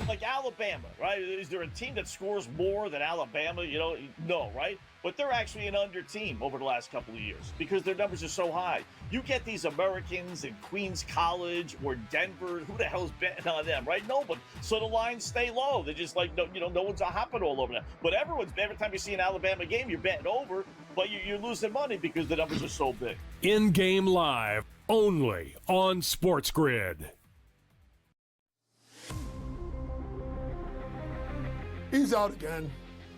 Like Alabama, right? Is there a team that scores more than Alabama? No, right? But they're actually an under team over the last couple of years because their numbers are so high. You get these Americans in Queens College or Denver. Who the hell's betting on them, right? Nobody. So the lines stay low. They're just like, no one's hopping all over them. But every time you see an Alabama game, you're betting over, but you're losing money because the numbers are so big. In-game live, only on SportsGrid. He's out again.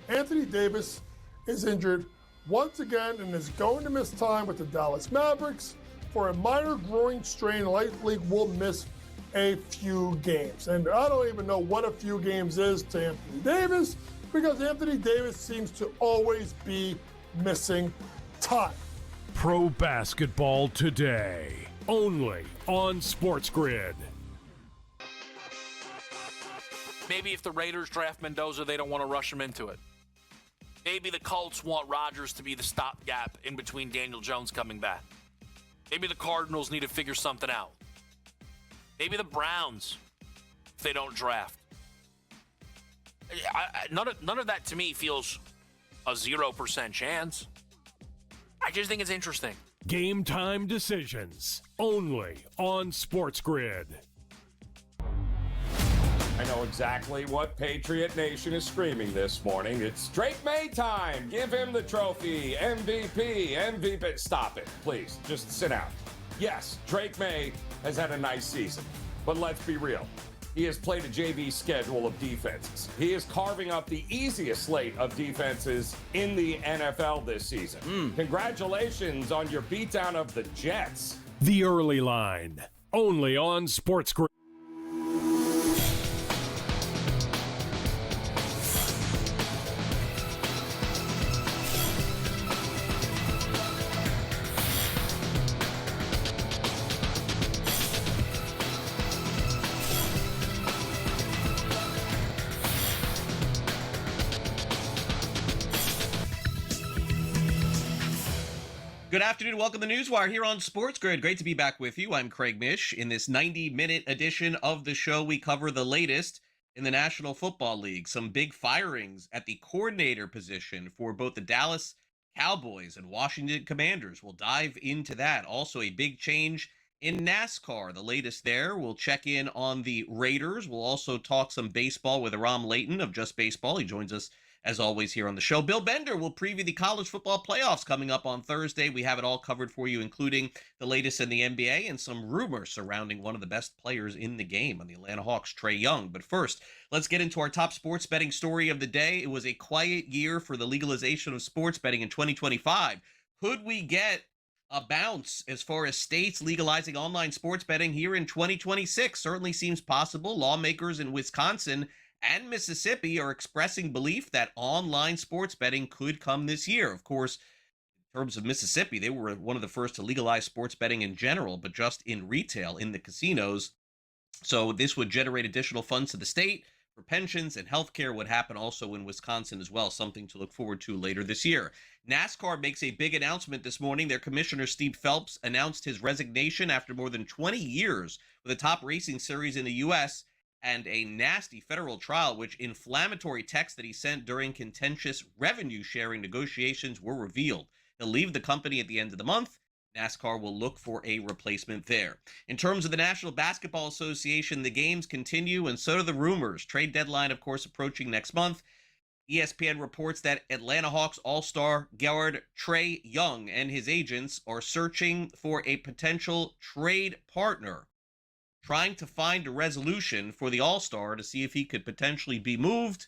Anthony Davis is injured once again and is going to miss time with the Dallas Mavericks for a minor groin strain. Likely will miss a few games. And I don't even know what a few games is to Anthony Davis because Anthony Davis seems to always be missing time. Pro basketball today, only on SportsGrid. Maybe if the Raiders draft Mendoza, they don't want to rush him into it. Maybe the Colts want Rodgers to be the stopgap in between Daniel Jones coming back. Maybe the Cardinals need to figure something out. Maybe the Browns, if they don't draft. None of that to me feels a 0% chance. I just think it's interesting. Game time decisions, only on SportsGrid. I know exactly what Patriot Nation is screaming this morning. It's Drake May time. Give him the trophy. MVP. Stop it, please. Just sit down. Yes, Drake May has had a nice season. But let's be real. He has played a JV schedule of defenses. He is carving up the easiest slate of defenses in the NFL this season. Congratulations on your beatdown of the Jets. The early line, only on SportsGrid. Good afternoon. Welcome to NewsWire here on SportsGrid. Great to be back with you. I'm Craig Mish. In this 90-minute edition of the show, we cover the latest in the National Football League. Some big firings at the coordinator position for both the Dallas Cowboys and Washington Commanders. We'll dive into that. Also, a big change in NASCAR. The latest there. We'll check in on the Raiders. We'll also talk some baseball with Aram Layton of Just Baseball. He joins us as always here on the show. Bill Bender will preview the college football playoffs coming up on Thursday. We have it all covered for you, including the latest in the NBA and some rumors surrounding one of the best players in the game on the Atlanta Hawks, Trae Young. But first, let's get into our top sports betting story of the day. It was a quiet year for the legalization of sports betting in 2025. Could we get a bounce as far as states legalizing online sports betting here in 2026? Certainly seems possible. Lawmakers in Wisconsin and Mississippi are expressing belief that online sports betting could come this year. Of course, in terms of Mississippi, they were one of the first to legalize sports betting in general, but just in retail, in the casinos. So this would generate additional funds to the state for pensions, and healthcare would happen also in Wisconsin as well, something to look forward to later this year. NASCAR makes a big announcement this morning. Their commissioner, Steve Phelps, announced his resignation after more than 20 years with the top racing series in the U.S., and a nasty federal trial, which inflammatory texts that he sent during contentious revenue-sharing negotiations were revealed. He'll leave the company at the end of the month. NASCAR will look for a replacement there. In terms of the National Basketball Association, the games continue, and so do the rumors. Trade deadline, of course, approaching next month. ESPN reports that Atlanta Hawks All-Star guard Trae Young and his agents are searching for a potential trade partner, trying to find a resolution for the All-Star to see if he could potentially be moved.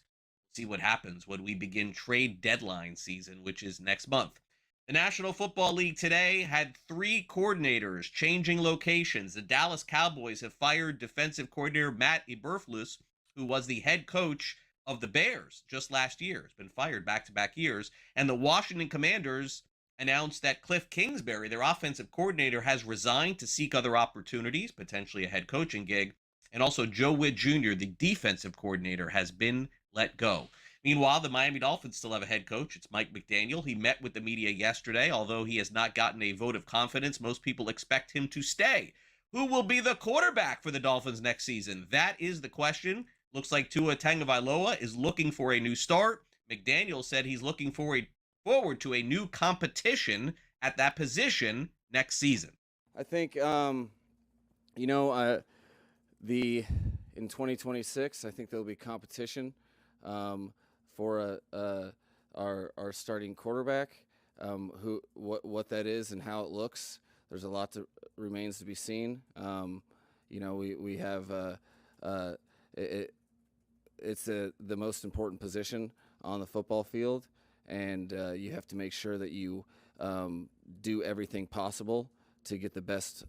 See what happens when we begin trade deadline season, which is next month. The National Football League today had 3 coordinators changing locations. The Dallas Cowboys have fired defensive coordinator Matt Eberflus, who was the head coach of the Bears just last year. Has been fired back-to-back years. And the Washington Commanders announced that Cliff Kingsbury, their offensive coordinator, has resigned to seek other opportunities, potentially a head coaching gig. And also Joe Witt Jr., the defensive coordinator, has been let go. Meanwhile, the Miami Dolphins still have a head coach. It's Mike McDaniel. He met with the media yesterday. Although he has not gotten a vote of confidence, most people expect him to stay. Who will be the quarterback for the Dolphins next season? That is the question. Looks like Tua Tagovailoa is looking for a new start. McDaniel said he's looking forward to a new competition at that position next season. I think, in 2026, I think there'll be competition for our starting quarterback. What that is and how it looks, there's a lot that remains to be seen. We have it's the most important position on the football field, and you have to make sure that you do everything possible to get the best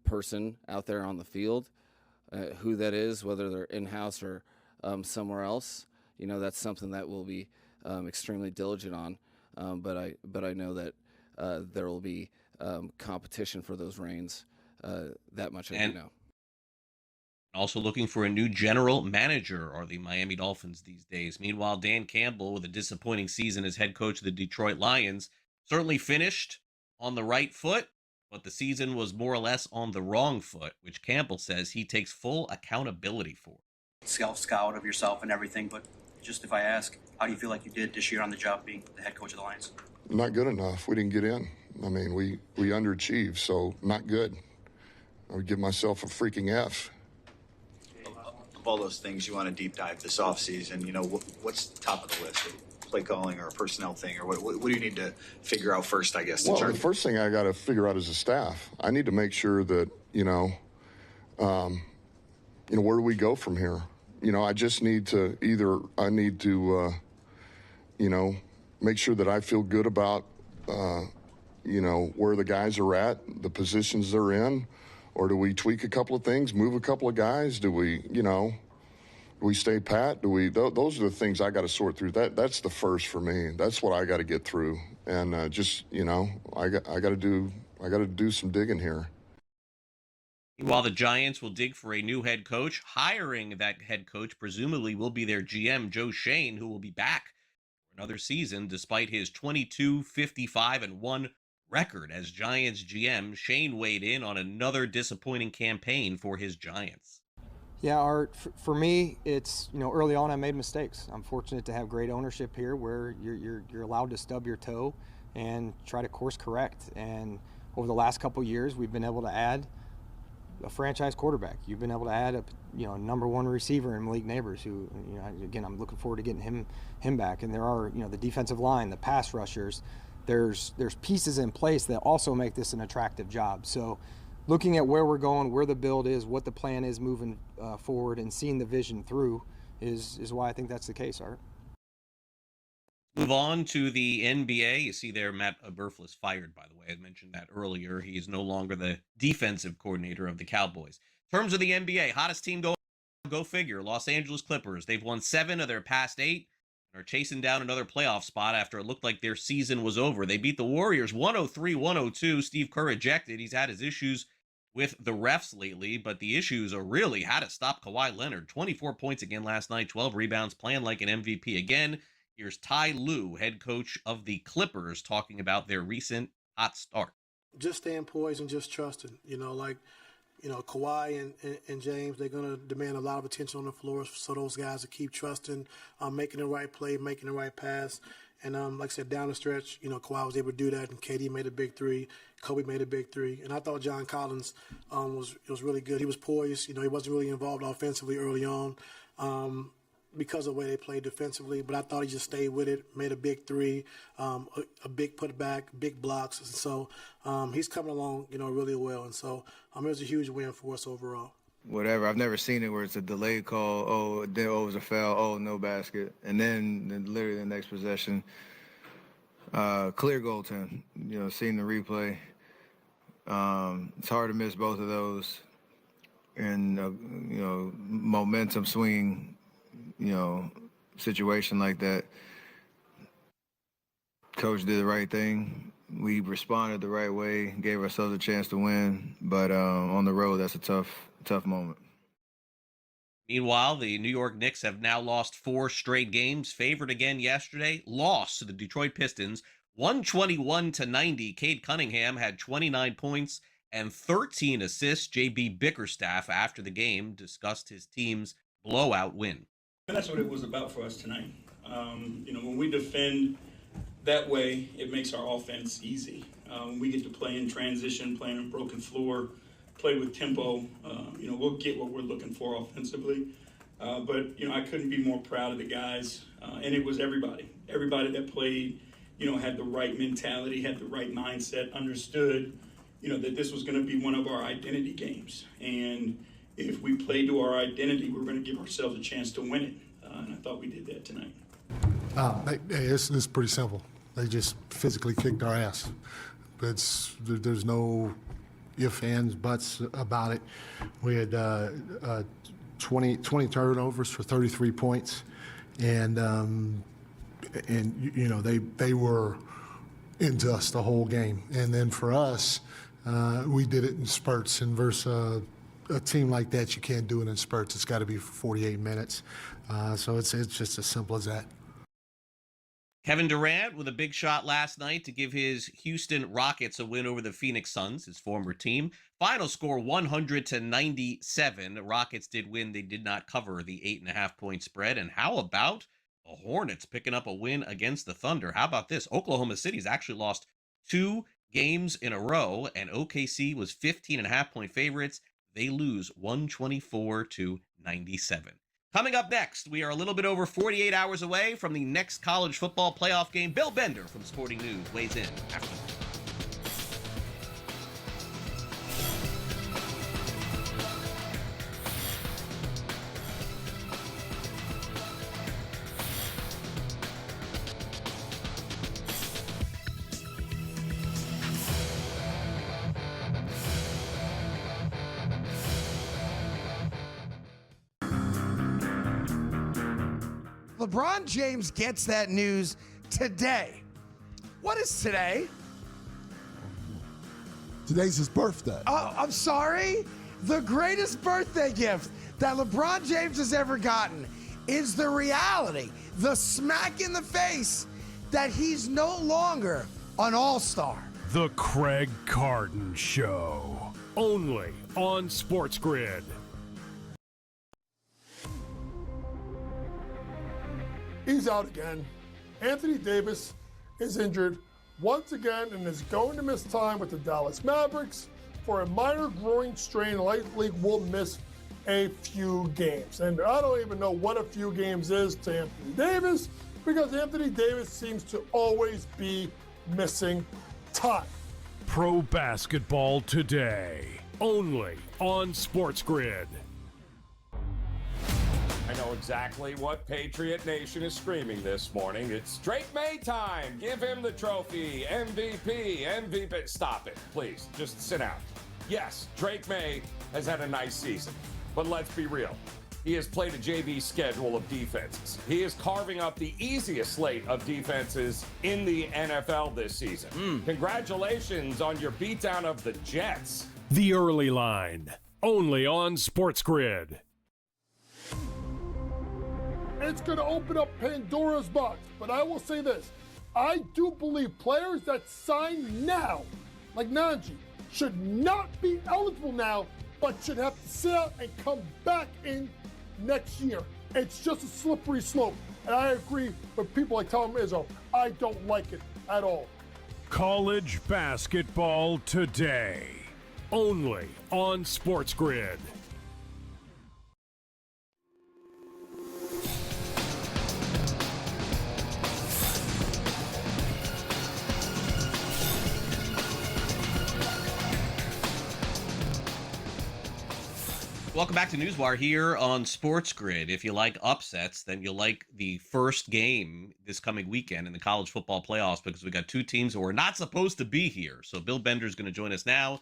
person out there on the field. Who that is, whether they're in-house or somewhere else, that's something that we'll be extremely diligent on. But I know that there will be competition for those reins. That much I do know. Also looking for a new general manager are the Miami Dolphins these days. Meanwhile, Dan Campbell, with a disappointing season as head coach of the Detroit Lions, certainly finished on the right foot, but the season was more or less on the wrong foot, which Campbell says he takes full accountability for. Self-scout of yourself and everything, but just if I ask, how do you feel like you did this year on the job being the head coach of the Lions? Not good enough. We didn't get in. I mean, we underachieved, so not good. I would give myself a freaking F. Of all those things you want to deep dive this offseason, what's top of the list? Play calling or a personnel thing, or what do you need to figure out first, I guess? Well, the first thing I got to figure out is the staff. I need to make sure that, where do we go from here? I just need to make sure that I feel good about, where the guys are at, the positions they're in, or do we tweak a couple of things, move a couple of guys? Do we, do we stay pat? Those are the things I got to sort through. That's the first for me. That's what I got to get through. And I got to do some digging here. While the Giants will dig for a new head coach, hiring that head coach presumably will be their GM, Joe Shane, who will be back for another season despite his 22-55-1 record as Giants GM. Shane weighed in on another disappointing campaign for his Giants. Yeah, Art, for me, it's, early on I made mistakes. I'm fortunate to have great ownership here where you're allowed to stub your toe and try to course correct. And over the last couple of years, we've been able to add a franchise quarterback. You've been able to add a number one receiver in Malik Neighbors, who again I'm looking forward to getting him back. And there are the defensive line, the pass rushers. There's pieces in place that also make this an attractive job. So looking at where we're going, where the build is, what the plan is moving forward, and seeing the vision through is why I think that's the case, Art. Move on to the NBA. You see there, Matt Eberflus fired, by the way. I mentioned that earlier. He is no longer the defensive coordinator of the Cowboys. In terms of the NBA, hottest team go figure, Los Angeles Clippers. They've won 7 of their past 8 and are chasing down another playoff spot after it looked like their season was over. They beat the Warriors 103-102. Steve Kerr ejected. He's had his issues with the refs lately, but the issues are really how to stop Kawhi Leonard. 24 points again last night, 12 rebounds, playing like an MVP again. Here's Ty Lue, head coach of the Clippers, talking about their recent hot start. Just staying poised and just trusting. Kawhi and James, they're going to demand a lot of attention on the floor, so those guys will keep trusting, making the right play, making the right pass. And like I said, down the stretch, Kawhi was able to do that, and KD made a big 3. Kobe made a big 3. And I thought John Collins was really good. He was poised. He wasn't really involved offensively early on because of the way they played defensively. But I thought he just stayed with it, made a big 3, a big putback, big blocks. And so he's coming along, really well. And so it was a huge win for us overall. Whatever. I've never seen it where it's a delayed call. Oh, it was a foul. Oh, no basket. And then literally the next possession, clear goaltend. Seeing the replay. It's hard to miss both of those. And, momentum swing, situation like that. Coach did the right thing. We responded the right way, gave ourselves a chance to win. But on the road, that's a tough moment. Meanwhile, the New York Knicks have now lost 4 straight games, favored again yesterday, lost to the Detroit Pistons, 121-90. Cade Cunningham had 29 points and 13 assists. JB Bickerstaff, after the game, discussed his team's blowout win. And that's what it was about for us tonight. When we defend that way, it makes our offense easy. When we get to play in transition, playing in broken floor, play with tempo, we'll get what we're looking for offensively. But I couldn't be more proud of the guys. And it was everybody. Everybody that played, had the right mentality, had the right mindset, understood, that this was going to be one of our identity games. And if we played to our identity, we're going to give ourselves a chance to win it. And I thought we did that tonight. It's pretty simple. They just physically kicked our ass. There's no ifs, ands, buts about it. We had 20 turnovers for 33 points, and they were into us the whole game. And then for us, we did it in spurts. And versus a team like that, you can't do it in spurts. It's got to be for 48 minutes. So it's just as simple as that. Kevin Durant with a big shot last night to give his Houston Rockets a win over the Phoenix Suns, his former team. Final score 100-97. The Rockets did win. They did not cover the 8.5-point spread. And how about the Hornets picking up a win against the Thunder? How about this? Oklahoma City's actually lost 2 games in a row, and OKC was 15.5-point favorites. They lose 124-97. Coming up next, we are a little bit over 48 hours away from the next college football playoff game. Bill Bender from Sporting News weighs in after this. LeBron James gets that news today. What is today? Today's his birthday. Oh, I'm sorry. The greatest birthday gift that LeBron James has ever gotten is the reality, the smack in the face that he's no longer an all-star. The Craig Carden Show. Only on SportsGrid. He's out again. Anthony Davis is injured once again and is going to miss time with the Dallas Mavericks for a minor groin strain. Likely will miss a few games. And I don't even know what a few games is to Anthony Davis, because Anthony Davis seems to always be missing time. Pro basketball today. Only on SportsGrid. I know exactly what Patriot Nation is screaming this morning. It's Drake May time. Give him the trophy. MVP. Stop it, please. Just sit down. Yes, Drake May has had a nice season. But let's be real. He has played a JV schedule of defenses. He is carving up the easiest slate of defenses in the NFL this season. Congratulations on your beatdown of the Jets. The Early Line. Only on SportsGrid. It's going to open up Pandora's box. But I will say this. I do believe players that sign now, like Najee, should not be eligible now, but should have to sit out and come back in next year. It's just a slippery slope. And I agree with people like Tom Izzo. I don't like it at all. College basketball today. Only on SportsGrid. Welcome back to NewsWire here on SportsGrid. If you like upsets, then you'll like the first game this coming weekend in the college football playoffs, because we got 2 teams who are not supposed to be here. So Bill Bender is going to join us now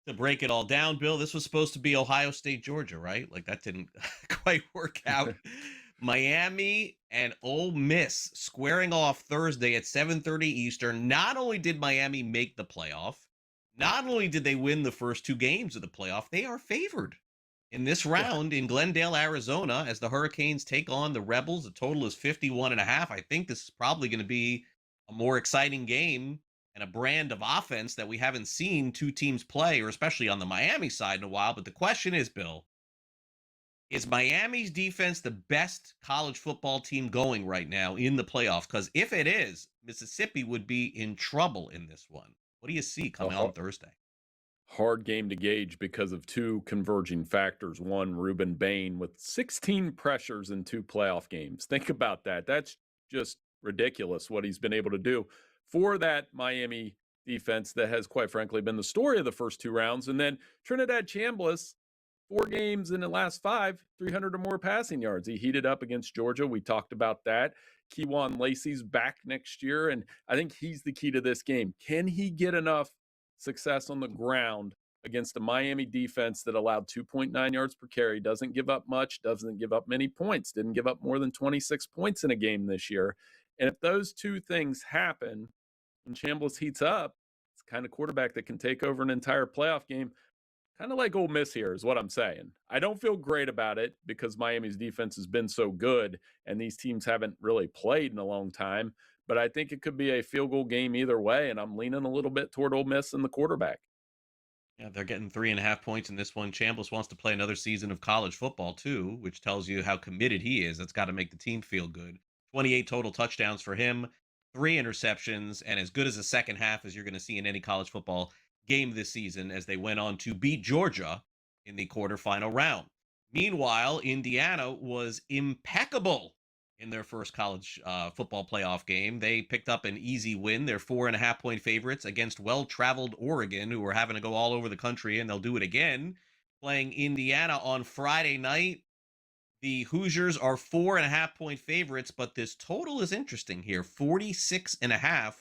to break it all down. Bill, this was supposed to be Ohio State, Georgia, right? Like, that didn't quite work out. Miami and Ole Miss squaring off Thursday at 7:30 Eastern. Not only did Miami make the playoff, not only did they win the first 2 games of the playoff, they are favored in this round in Glendale, Arizona, as the Hurricanes take on the Rebels. The total is 51.5. I think this is probably going to be a more exciting game and a brand of offense that we haven't seen 2 teams play, or especially on the Miami side, in a while. But the question is, Bill, Is Miami's defense the best college football team going right now in the playoffs? Because if it is, Mississippi would be in trouble in this one. What do you see coming on Thursday? Hard game to gauge because of two converging factors. One, Ruben Bain with 16 pressures in 2 playoff games. Think about that. That's just ridiculous what he's been able to do for that Miami defense that has, quite frankly, been the story of the first 2 rounds. And then Trinidad Chambliss, 4 games in the last 5, 300 or more passing yards. He heated up against Georgia. We talked about that. Keywan Lacey's back next year, and I think he's the key to this game. Can he get enough success on the ground against a Miami defense that allowed 2.9 yards per carry, doesn't give up much, doesn't give up many points, didn't give up more than 26 points in a game this year? And if those 2 things happen, when Chambliss heats up, it's the kind of quarterback that can take over an entire playoff game. Kind of like Ole Miss here is what I'm saying. I don't feel great about it because Miami's defense has been so good and these teams haven't really played in a long time. But I think it could be a field goal game either way, and I'm leaning a little bit toward Ole Miss and the quarterback. Yeah, they're getting 3.5 points in this one. Chambliss wants to play another season of college football too, which tells you how committed he is. That's got to make the team feel good. 28 total touchdowns for him, 3 interceptions, and as good as a second half as you're going to see in any college football game this season as they went on to beat Georgia in the quarterfinal round. Meanwhile, Indiana was impeccable in their first college football playoff game. They picked up an easy win. They're 4.5-point favorites against well-traveled Oregon, who are having to go all over the country, and they'll do it again, playing Indiana on Friday night. The Hoosiers are 4.5-point favorites, but this total is interesting here, 46.5,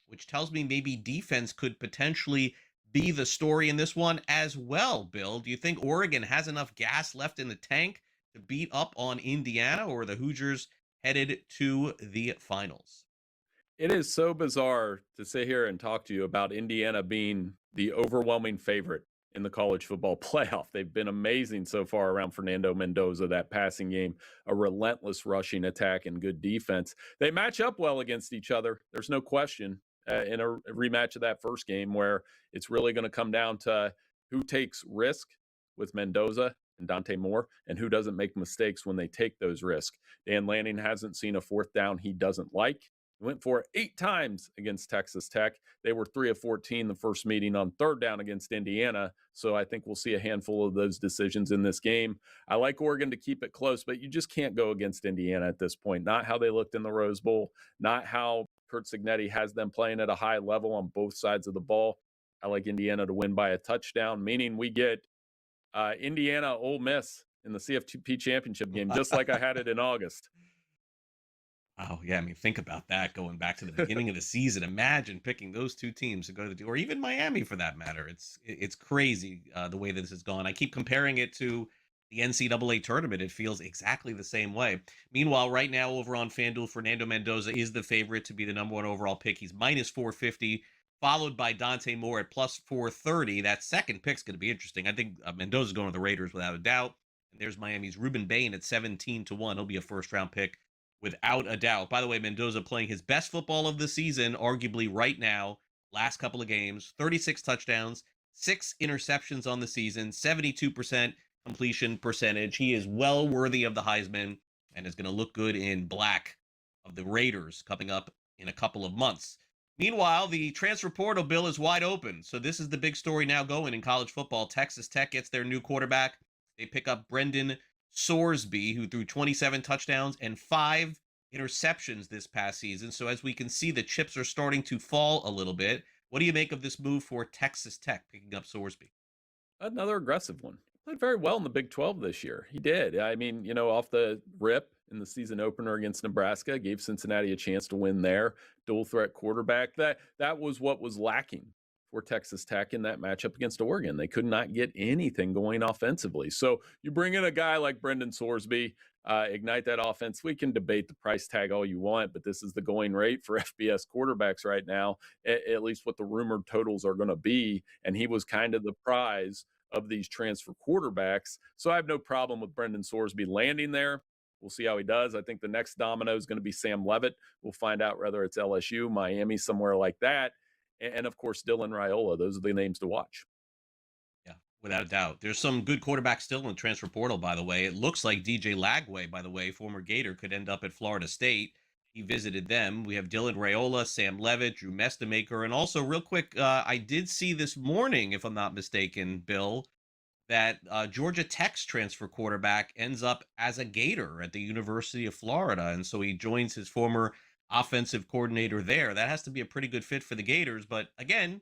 which tells me maybe defense could potentially be the story in this one as well, Bill. Do you think Oregon has enough gas left in the tank to beat up on Indiana, or are the Hoosiers headed to the finals? It is so bizarre to sit here and talk to you about Indiana being the overwhelming favorite in the college football playoff. They've been amazing so far around Fernando Mendoza, that passing game, a relentless rushing attack, and good defense. They match up well against each other. There's no question in a rematch of that first game where it's really going to come down to who takes risk with Mendoza and Dante Moore and who doesn't make mistakes when they take those risks. Dan Lanning hasn't seen a 4th down he doesn't like. He went for it 8 times against Texas Tech. They were 3 of 14 the first meeting on 3rd down against Indiana. So I think we'll see a handful of those decisions in this game. I like Oregon to keep it close, but you just can't go against Indiana at this point. Not how they looked in the Rose Bowl, not how Kurt Cignetti has them playing at a high level on both sides of the ball. I like Indiana to win by a touchdown, meaning we get Indiana Ole Miss in the CFP championship game, just like I had it in August. Oh, yeah. I mean, think about that going back to the beginning of the season. Imagine picking those 2 teams to go to the, or even Miami for that matter. It's crazy the way that this has gone. I keep comparing it to the NCAA tournament. It feels exactly the same way. Meanwhile, right now over on FanDuel, Fernando Mendoza is the favorite to be the number 1 overall pick. He's minus 450, followed by Dante Moore at plus 430. That second pick's going to be interesting. I think Mendoza's going to the Raiders without a doubt. And there's Miami's Ruben Bain at 17-1. He'll be a first-round pick without a doubt. By the way, Mendoza playing his best football of the season, arguably right now, last couple of games, 36 touchdowns, 6 interceptions on the season, 72% completion percentage. He is well worthy of the Heisman and is going to look good in black of the Raiders coming up in a couple of months. Meanwhile, the transfer portal, Bill, is wide open. So this is the big story now going in college football. Texas Tech gets their new quarterback. They pick up Brendan Sorsby, who threw 27 touchdowns and 5 interceptions this past season. So as we can see, the chips are starting to fall a little bit. What do you make of this move for Texas Tech, picking up Sorsby? Another aggressive one. Played very well in the Big 12 this year. He did. I mean, off the rip in the season opener against Nebraska, gave Cincinnati a chance to win there. Dual threat quarterback. That was what was lacking for Texas Tech in that matchup against Oregon. They could not get anything going offensively. So you bring in a guy like Brendan Sorsby, ignite that offense. We can debate the price tag all you want, but this is the going rate for FBS quarterbacks right now, at least what the rumored totals are going to be. And he was kind of the prize of these transfer quarterbacks. So I have no problem with Brendan Sorsby landing there. We'll see how he does. I think the next domino is going to be Sam Leavitt. We'll find out whether it's LSU, Miami, somewhere like that. And of course, Dylan Raiola. Those are the names to watch. Yeah, Without a doubt. There's some good quarterbacks still in the transfer portal, by the way. It looks like DJ Lagway, by the way, former Gator, could end up at Florida State. He visited them. We have Dylan Raiola, Sam Levitt, Drew Mestamaker, and also, real quick, I did see this morning, if I'm not mistaken, Bill, that Georgia Tech's transfer quarterback ends up as a Gator at the University of Florida, and so he joins his former offensive coordinator there. That has to be a pretty good fit for the Gators, but again,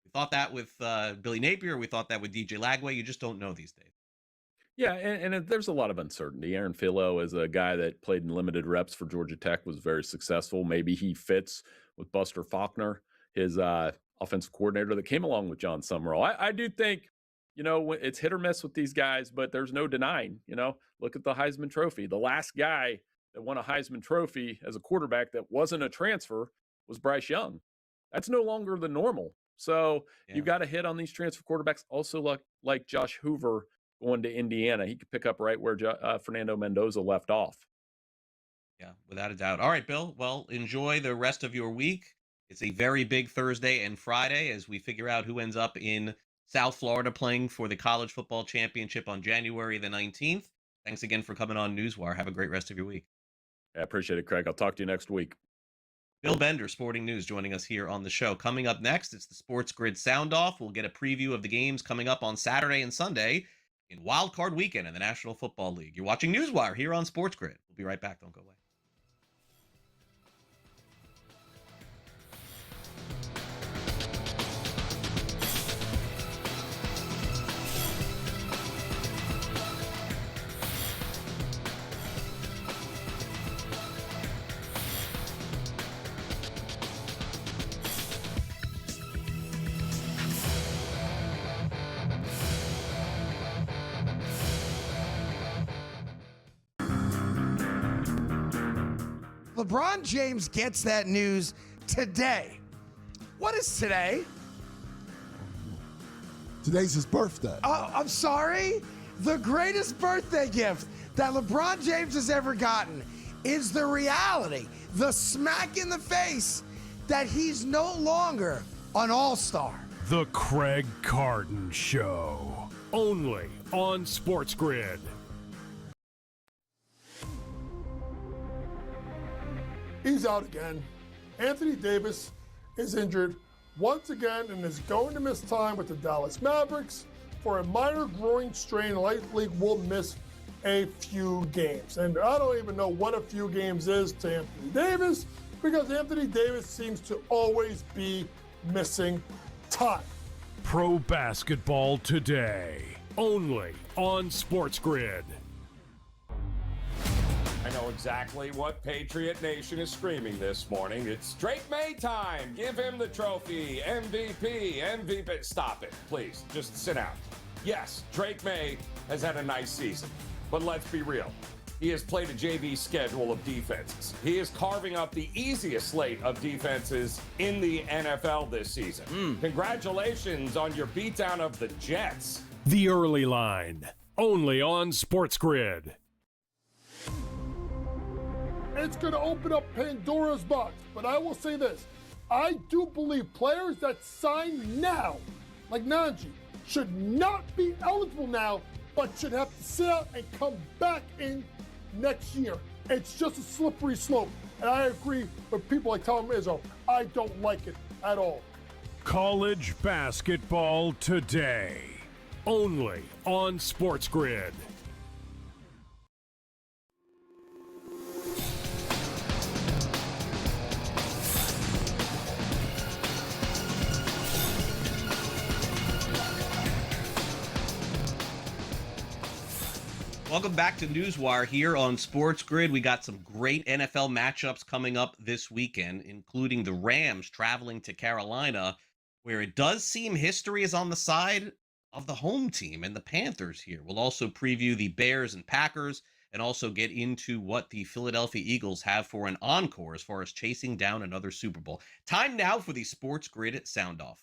we thought that with Billy Napier. We thought that with DJ Lagway. You just don't know these days. Yeah, there's a lot of uncertainty. Aaron Philo, as a guy that played in limited reps for Georgia Tech, was very successful. Maybe he fits with Buster Faulkner, his offensive coordinator that came along with John Summerall. I do think, it's hit or miss with these guys, but there's no denying, look at the Heisman Trophy. The last guy that won a Heisman Trophy as a quarterback that wasn't a transfer was Bryce Young. That's no longer the normal. So you got to hit on these transfer quarterbacks. Also, like Josh Hoover going to Indiana, he could pick up right where Fernando Mendoza left off. Yeah, without a doubt. All right, Bill. Well, enjoy the rest of your week. It's a very big Thursday and Friday as we figure out who ends up in South Florida playing for the College Football Championship on January the 19th. Thanks again for coming on Newswire. Have a great rest of your week. I appreciate it, Craig. I'll talk to you next week. Bill Bender, Sporting News, joining us here on the show. Coming up next, it's the SportsGrid Sound Off. We'll get a preview of the games coming up on Saturday and Sunday in Wild Card Weekend in the National Football League. You're watching Newswire here on SportsGrid. We'll be right back. Don't go away. LeBron James gets that news today. What is today? Today's his birthday. Oh, I'm sorry? The greatest birthday gift that LeBron James has ever gotten is the reality, the smack in the face that he's no longer an all-star. The Craig Carden Show. Only on SportsGrid. He's out again. Anthony Davis is injured once again and is going to miss time with the Dallas Mavericks for a minor groin strain. Likely will miss a few games. And I don't even know what a few games is to Anthony Davis because Anthony Davis seems to always be missing time. Pro basketball today. Only on SportsGrid. I know exactly what Patriot Nation is screaming this morning. It's Drake May time. Give him the trophy. MVP. Stop it, please. Just sit down. Yes, Drake May has had a nice season. But let's be real. He has played a JV schedule of defenses. He is carving up the easiest slate of defenses in the NFL this season. Congratulations on your beatdown of the Jets. The Early Line. Only on SportsGrid. It's going to open up Pandora's box. But I will say this. I do believe players that sign now, like Najee, should not be eligible now, but should have to sit out and come back in next year. It's just a slippery slope. And I agree with people like Tom Izzo. I don't like it at all. College basketball today. Only on SportsGrid. Welcome back to Newswire here on SportsGrid. We got some great NFL matchups coming up this weekend, including the Rams traveling to Carolina, where it does seem history is on the side of the home team and the Panthers here. We'll also preview the Bears and Packers and also get into what the Philadelphia Eagles have for an encore as far as chasing down another Super Bowl. Time now for the SportsGrid Sound Off.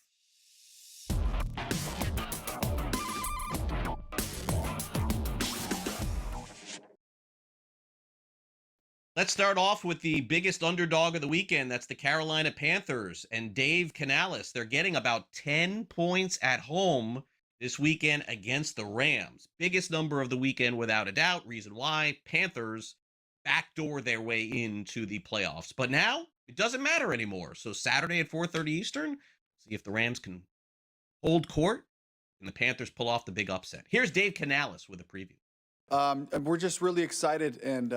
Let's start off with the biggest underdog of the weekend. That's the Carolina Panthers and Dave Canales. They're getting about 10 points at home this weekend against the Rams. Biggest number of the weekend without a doubt. Reason why: Panthers backdoor their way into the playoffs. But now it doesn't matter anymore. So Saturday at 4:30 Eastern, see if the Rams can hold court and the Panthers pull off the big upset. Here's Dave Canales with a preview. We're just really excited and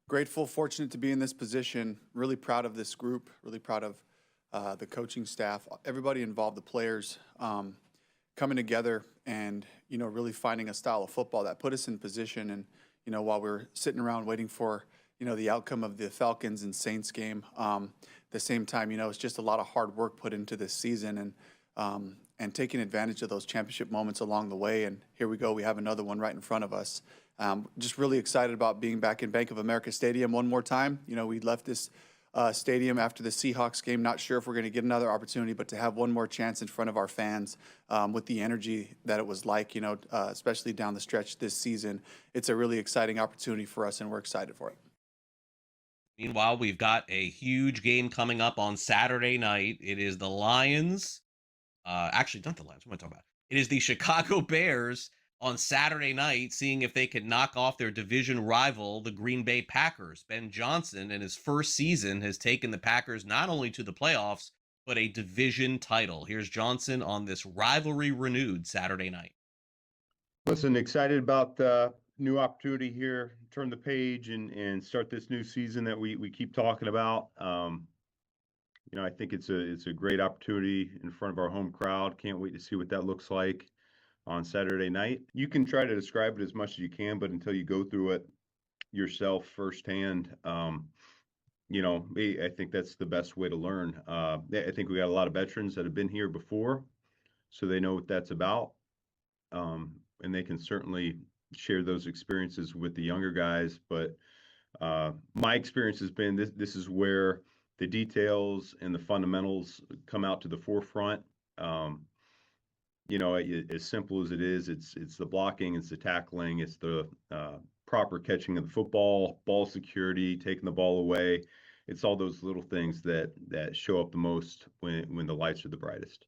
grateful, fortunate to be in this position. Really proud of this group. Really proud of the coaching staff, everybody involved, the players, coming together and, really finding a style of football that put us in position. And, while we're sitting around waiting for, the outcome of the Falcons and Saints game, at the same time, it's just a lot of hard work put into this season and taking advantage of those championship moments along the way. And here we go. We have another one right in front of us. Just really excited about being back in Bank of America Stadium one more time. We left this stadium after the Seahawks game. Not sure if we're going to get another opportunity, but to have one more chance in front of our fans with the energy that it was like, especially down the stretch this season, it's a really exciting opportunity for us, and we're excited for it. Meanwhile, we've got a huge game coming up on Saturday night. It is the Lions. Actually, not the Lions. What am I talking about? It is the Chicago Bears on Saturday night, seeing if they can knock off their division rival, the Green Bay Packers. Ben Johnson, in his first season, has taken the Packers not only to the playoffs, but a division title. Here's Johnson on this rivalry renewed Saturday night. Listen, excited about the new opportunity here, turn the page and start this new season that we keep talking about. I think it's a great opportunity in front of our home crowd. Can't wait to see what that looks like on Saturday night. You can try to describe it as much as you can, but until you go through it yourself firsthand, I think that's the best way to learn. I think we got a lot of veterans that have been here before, so they know what that's about. And they can certainly share those experiences with the younger guys. But my experience has been this is where the details and the fundamentals come out to the forefront. As simple as it is, it's the blocking, it's the tackling, it's the proper catching of the football, ball security, taking the ball away. It's all those little things that show up the most when the lights are the brightest.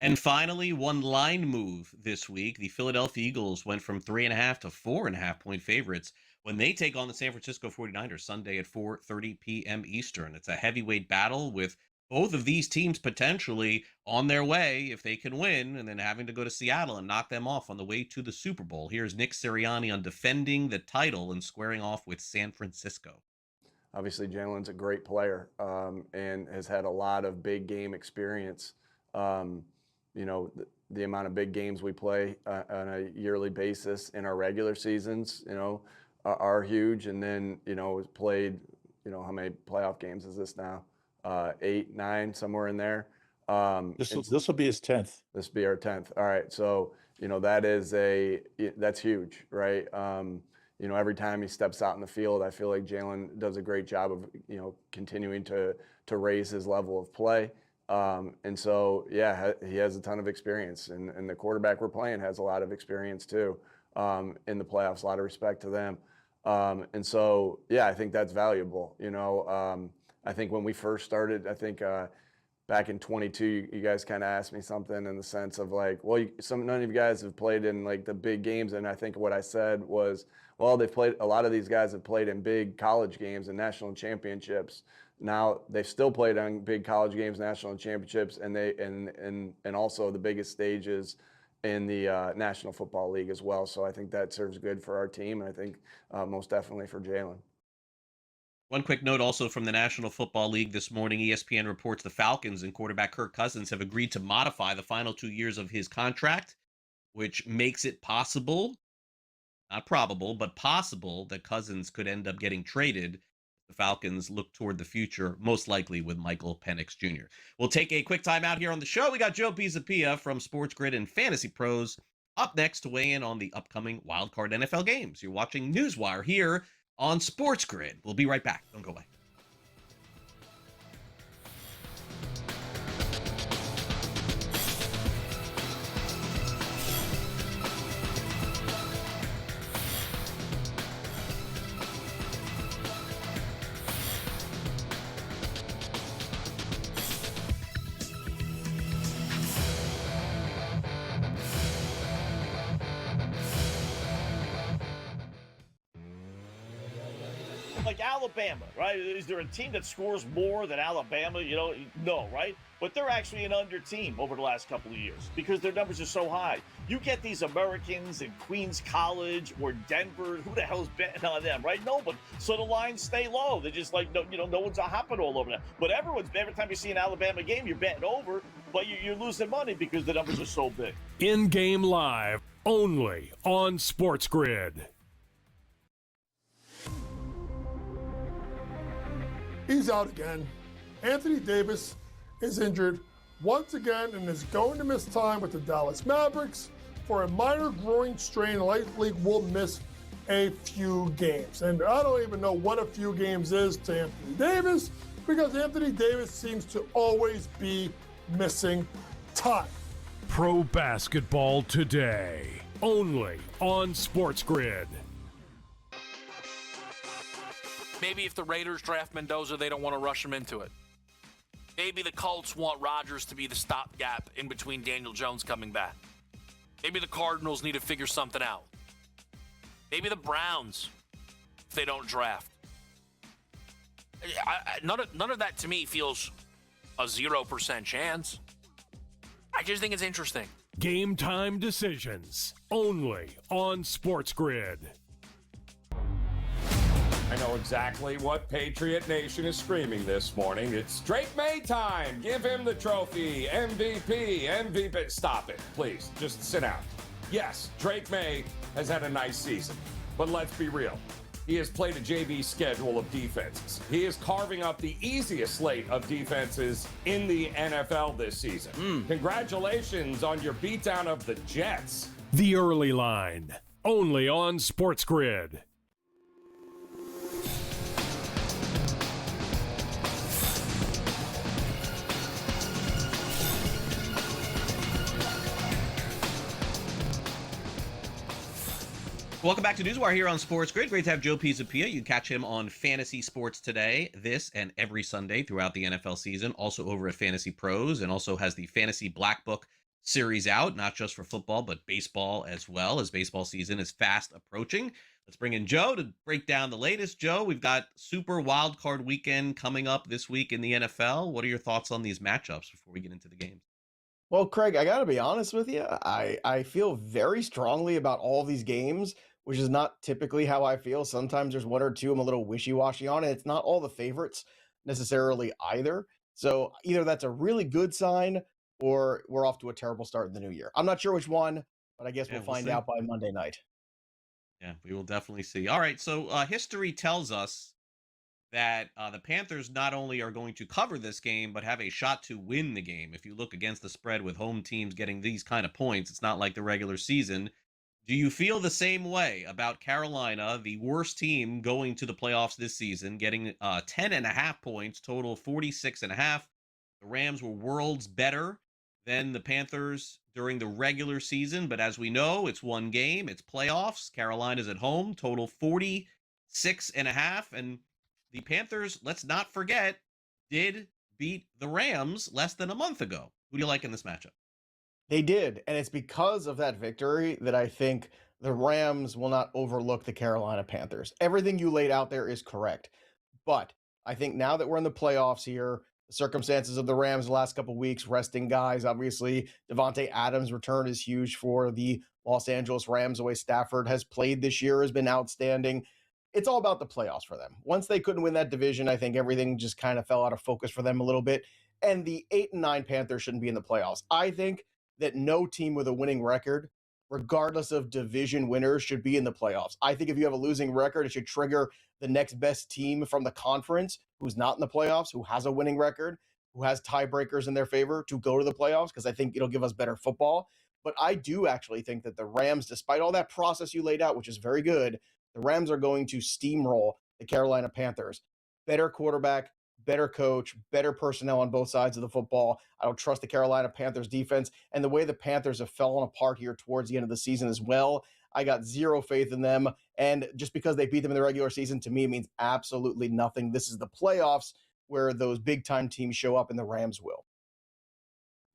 And finally, one line move this week. The Philadelphia Eagles went from 3.5 to 4.5 point favorites when they take on the San Francisco 49ers Sunday at 4:30 p.m. Eastern. It's a heavyweight battle with both of these teams potentially on their way, if they can win, and then having to go to Seattle and knock them off on the way to the Super Bowl. Here's Nick Sirianni on defending the title and squaring off with San Francisco. Obviously, Jalen's a great player and has had a lot of big game experience. The amount of big games we play on a yearly basis in our regular seasons, are huge. And then, has played, how many playoff games is this now? 8, 9, somewhere in there. This will be his 10th. This will be our 10th. All right. So, that's huge, right? Every time he steps out in the field, I feel like Jalen does a great job of, continuing to raise his level of play. And so, he has a ton of experience, and the quarterback we're playing has a lot of experience too, in the playoffs. A lot of respect to them. And so, I think that's valuable. I think when we first started, back in 22, you guys kind of asked me something in the sense of like, well, none of you guys have played in like the big games. And I think what I said was, well, a lot of these guys have played in big college games and national championships. Now they've still played on big college games, national championships, and also the biggest stages in the National Football League as well. So I think that serves good for our team, and I think most definitely for Jalen. One quick note also from the National Football League this morning, ESPN reports the Falcons and quarterback Kirk Cousins have agreed to modify the final 2 years of his contract, which makes it possible, not probable, but possible that Cousins could end up getting traded. The Falcons look toward the future, most likely with Michael Penix Jr. We'll take a quick time out here on the show. We got Joe Pisapia from SportsGrid and Fantasy Pros up next to weigh in on the upcoming wildcard NFL games. You're watching NewsWire here on SportsGrid. We'll be right back. Don't go away. like Alabama, right? Is there a team that scores more than Alabama? No, right? But they're actually an under team over the last couple of years because their numbers are so high. You get these Americans in Queens College or Denver, who the hell's betting on them, right? Nobody. So the lines stay low. They're just like, no one's hopping all over them. But every time you see an Alabama game, you're betting over, but you're losing money because the numbers are so big. In-game live, only on SportsGrid. He's out again. Anthony Davis is injured once again and is going to miss time with the Dallas Mavericks for a minor groin strain. Likely will miss a few games. And I don't even know what a few games is to Anthony Davis because Anthony Davis seems to always be missing time. Pro basketball today, only on SportsGrid. Maybe if the Raiders draft Mendoza, they don't want to rush him into it. Maybe the Colts want Rodgers to be the stopgap in between Daniel Jones coming back. Maybe the Cardinals need to figure something out. Maybe the Browns, if they don't draft. None of that to me feels a 0% chance. I just think it's interesting. Game time decisions, only on SportsGrid. I know exactly what Patriot Nation is screaming this morning. It's Drake May time. Give him the trophy. MVP. Stop it, please. Just sit down. Yes, Drake May has had a nice season. But let's be real. He has played a JV schedule of defenses. He is carving up the easiest slate of defenses in the NFL this season. Congratulations on your beatdown of the Jets. The Early Line, only on SportsGrid. Welcome back to NewsWire here on SportsGrid. Great to have Joe Pisapia. You can catch him on Fantasy Sports Today, this and every Sunday throughout the NFL season. Also over at Fantasy Pros, and also has the Fantasy Black Book series out, not just for football, but baseball as well, as baseball season is fast approaching. Let's bring in Joe to break down the latest. Joe, we've got Super Wild Card Weekend coming up this week in the NFL. What are your thoughts on these matchups before we get into the games? Well, Craig, I got to be honest with you. I feel very strongly about all these games, which is not typically how I feel. Sometimes there's one or two I'm a little wishy-washy on, and it's not all the favorites necessarily either. So either that's a really good sign or we're off to a terrible start in the new year. I'm not sure which one, but I guess we'll find out by Monday night. Yeah, we will definitely see. All right, so history tells us that the Panthers not only are going to cover this game, but have a shot to win the game. If you look against the spread with home teams getting these kind of points, it's not like the regular season. Do you feel the same way about Carolina, the worst team going to the playoffs this season, getting 10.5 points, total 46.5? The Rams were worlds better than the Panthers during the regular season, but as we know, it's one game, it's playoffs. Carolina's at home, total 46.5, and the Panthers, let's not forget, did beat the Rams less than a month ago. Who do you like in this matchup? They did, and it's because of that victory that I think the Rams will not overlook the Carolina Panthers. Everything you laid out there is correct, but I think now that we're in the playoffs here, the circumstances of the Rams the last couple of weeks, resting guys, obviously Devontae Adams' return is huge for the Los Angeles Rams. The way Stafford has played this year has been outstanding. It's all about the playoffs for them. Once they couldn't win that division, I think everything just kind of fell out of focus for them a little bit, and the 8-9 Panthers shouldn't be in the playoffs. I think that no team with a winning record, regardless of division winners, should be in the playoffs. I think if you have a losing record, it should trigger the next best team from the conference who's not in the playoffs, who has a winning record, who has tiebreakers in their favor to go to the playoffs, because I think it'll give us better football. But I do actually think that the Rams, despite all that process you laid out, which is very good, the Rams are going to steamroll the Carolina Panthers. Better quarterback, better coach, better personnel on both sides of the football. I don't trust the Carolina Panthers defense. And the way the Panthers have fallen apart here towards the end of the season as well, I got zero faith in them. And just because they beat them in the regular season, to me, it means absolutely nothing. This is the playoffs where those big-time teams show up, and the Rams will.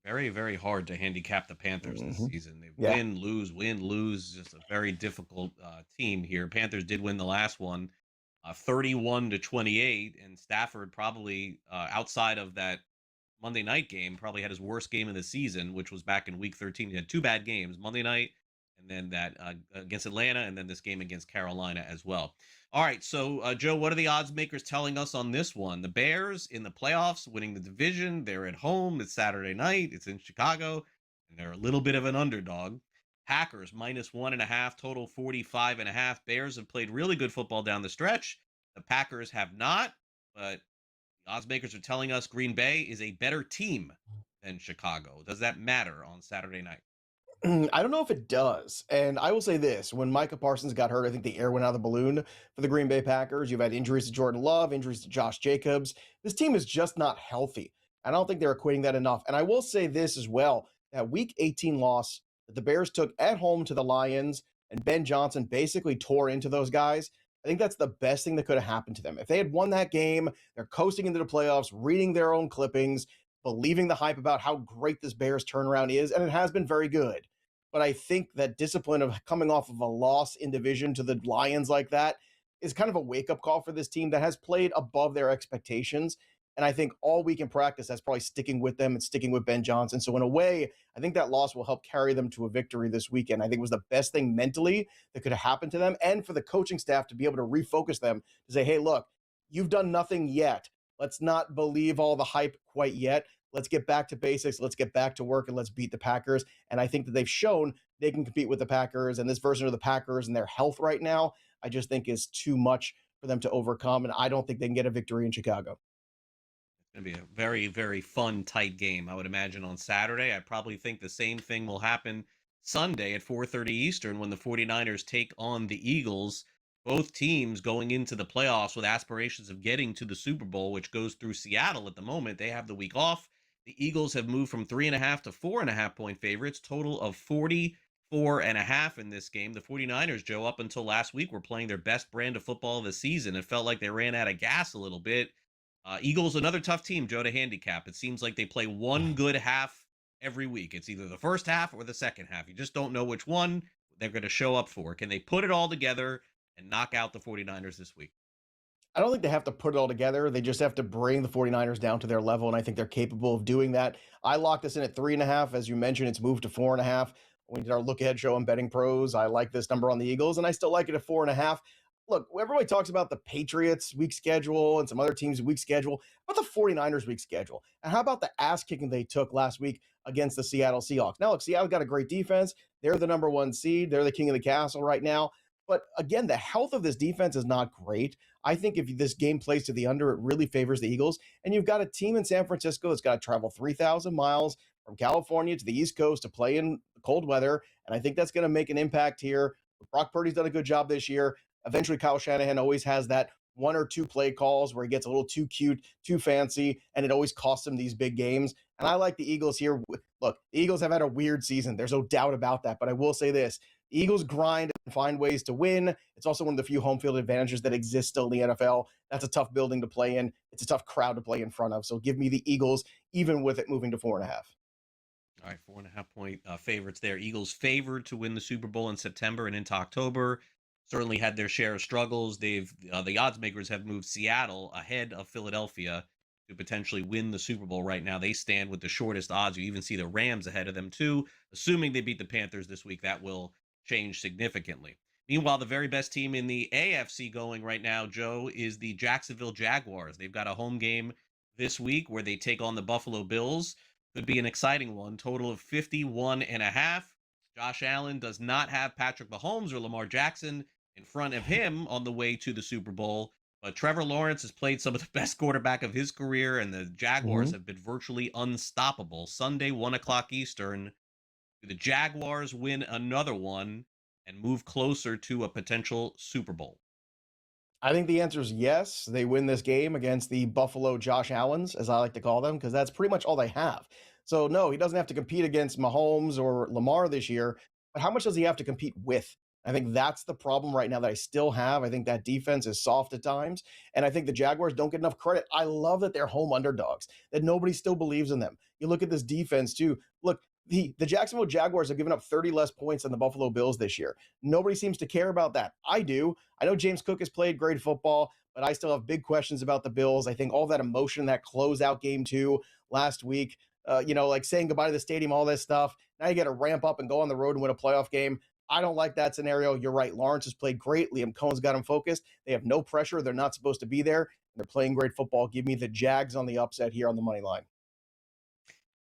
Very, very hard to handicap the Panthers this season. They win, lose. Just a very difficult team here. Panthers did win the last one. 31-28, and Stafford probably outside of that Monday night game probably had his worst game of the season, which was back in Week 13. He had two bad games: Monday night, and then that against Atlanta, and then this game against Carolina as well. All right, so Joe, what are the odds makers telling us on this one? The Bears in the playoffs, winning the division. They're at home. It's Saturday night. It's in Chicago, and they're a little bit of an underdog. Packers -1.5, total 45.5. Bears have played really good football down the stretch. The Packers have not, but the odds makers are telling us Green Bay is a better team than Chicago. Does that matter on Saturday night? I don't know if it does. And I will say this, when Micah Parsons got hurt, I think the air went out of the balloon for the Green Bay Packers. You've had injuries to Jordan Love, injuries to Josh Jacobs. This team is just not healthy. I don't think they're equating that enough. And I will say this as well, that Week 18 loss that the Bears took at home to the Lions and Ben Johnson basically tore into those guys. I think that's the best thing that could have happened to them. If they had won that game, they're coasting into the playoffs, reading their own clippings, believing the hype about how great this Bears turnaround is, and it has been very good. But I think that discipline of coming off of a loss in division to the Lions like that is kind of a wake-up call for this team that has played above their expectations. And I think all week in practice, that's probably sticking with them and sticking with Ben Johnson. So in a way, I think that loss will help carry them to a victory this weekend. I think it was the best thing mentally that could have happened to them, and for the coaching staff to be able to refocus them to say, hey, look, you've done nothing yet. Let's not believe all the hype quite yet. Let's get back to basics. Let's get back to work, and let's beat the Packers. And I think that they've shown they can compete with the Packers, and this version of the Packers and their health right now, I just think is too much for them to overcome. And I don't think they can get a victory in Chicago. It's going to be a very, very fun, tight game, I would imagine, on Saturday. I probably think the same thing will happen Sunday at 4:30 Eastern when the 49ers take on the Eagles. Both teams going into the playoffs with aspirations of getting to the Super Bowl, which goes through Seattle at the moment. They have the week off. The Eagles have moved from 3.5 to 4.5 point favorites, total of 44.5 in this game. The 49ers, Joe, up until last week, were playing their best brand of football of the season. It felt like they ran out of gas a little bit. Eagles, another tough team, Joe, to handicap. It seems like they play one good half every week. It's either the first half or the second half. You just don't know which one they're going to show up for. Can they put it all together and knock out the 49ers this week? I don't think they have to put it all together. They just have to bring the 49ers down to their level, and I think they're capable of doing that. I locked this in at 3.5. As you mentioned, it's moved to 4.5. When we did our look-ahead show on Betting Pros, I like this number on the Eagles, and I still like it at 4.5. Look, everybody talks about the Patriots' week schedule and some other teams' week schedule. How about the 49ers' week schedule? And how about the ass-kicking they took last week against the Seattle Seahawks? Now, look, Seattle got a great defense. They're the number one seed. They're the king of the castle right now. But again, the health of this defense is not great. I think if this game plays to the under, it really favors the Eagles. And you've got a team in San Francisco that's got to travel 3,000 miles from California to the East Coast to play in cold weather. And I think that's going to make an impact here. Brock Purdy's done a good job this year. Eventually, Kyle Shanahan always has that one or two play calls where he gets a little too cute, too fancy, and it always costs him these big games. And I like the Eagles here. Look, the Eagles have had a weird season. There's no doubt about that. But I will say this. The Eagles grind and find ways to win. It's also one of the few home field advantages that exist still in the NFL. That's a tough building to play in. It's a tough crowd to play in front of. So give me the Eagles, even with it moving to 4.5. All right, 4.5 point favorites there. Eagles favored to win the Super Bowl in September and into October. Certainly had their share of struggles. The odds makers have moved Seattle ahead of Philadelphia to potentially win the Super Bowl right now. They stand with the shortest odds. You even see the Rams ahead of them too. Assuming they beat the Panthers this week, that will change significantly. Meanwhile, the very best team in the AFC going right now, Joe, is the Jacksonville Jaguars. They've got a home game this week where they take on the Buffalo Bills. Could be an exciting one. Total of 51.5. Josh Allen does not have Patrick Mahomes or Lamar Jackson in front of him on the way to the Super Bowl. But Trevor Lawrence has played some of the best quarterback of his career, and the Jaguars have been virtually unstoppable. Sunday, 1 o'clock Eastern. Do the Jaguars win another one and move closer to a potential Super Bowl? I think the answer is yes. They win this game against the Buffalo Josh Allens, as I like to call them, because that's pretty much all they have. So, no, he doesn't have to compete against Mahomes or Lamar this year, but how much does he have to compete with? I think that's the problem right now that I still have. I think that defense is soft at times, and I think the Jaguars don't get enough credit. I love that they're home underdogs, that nobody still believes in them. You look at this defense, too. Look, The Jacksonville Jaguars have given up 30 less points than the Buffalo Bills this year. Nobody seems to care about that. I do. I know James Cook has played great football, but I still have big questions about the Bills. I think all that emotion, that closeout game 2 last week, like saying goodbye to the stadium, all this stuff. Now you got to ramp up and go on the road and win a playoff game. I don't like that scenario. You're right. Lawrence has played great. Liam Cohen's got him focused. They have no pressure. They're not supposed to be there. They're playing great football. Give me the Jags on the upset here on the money line.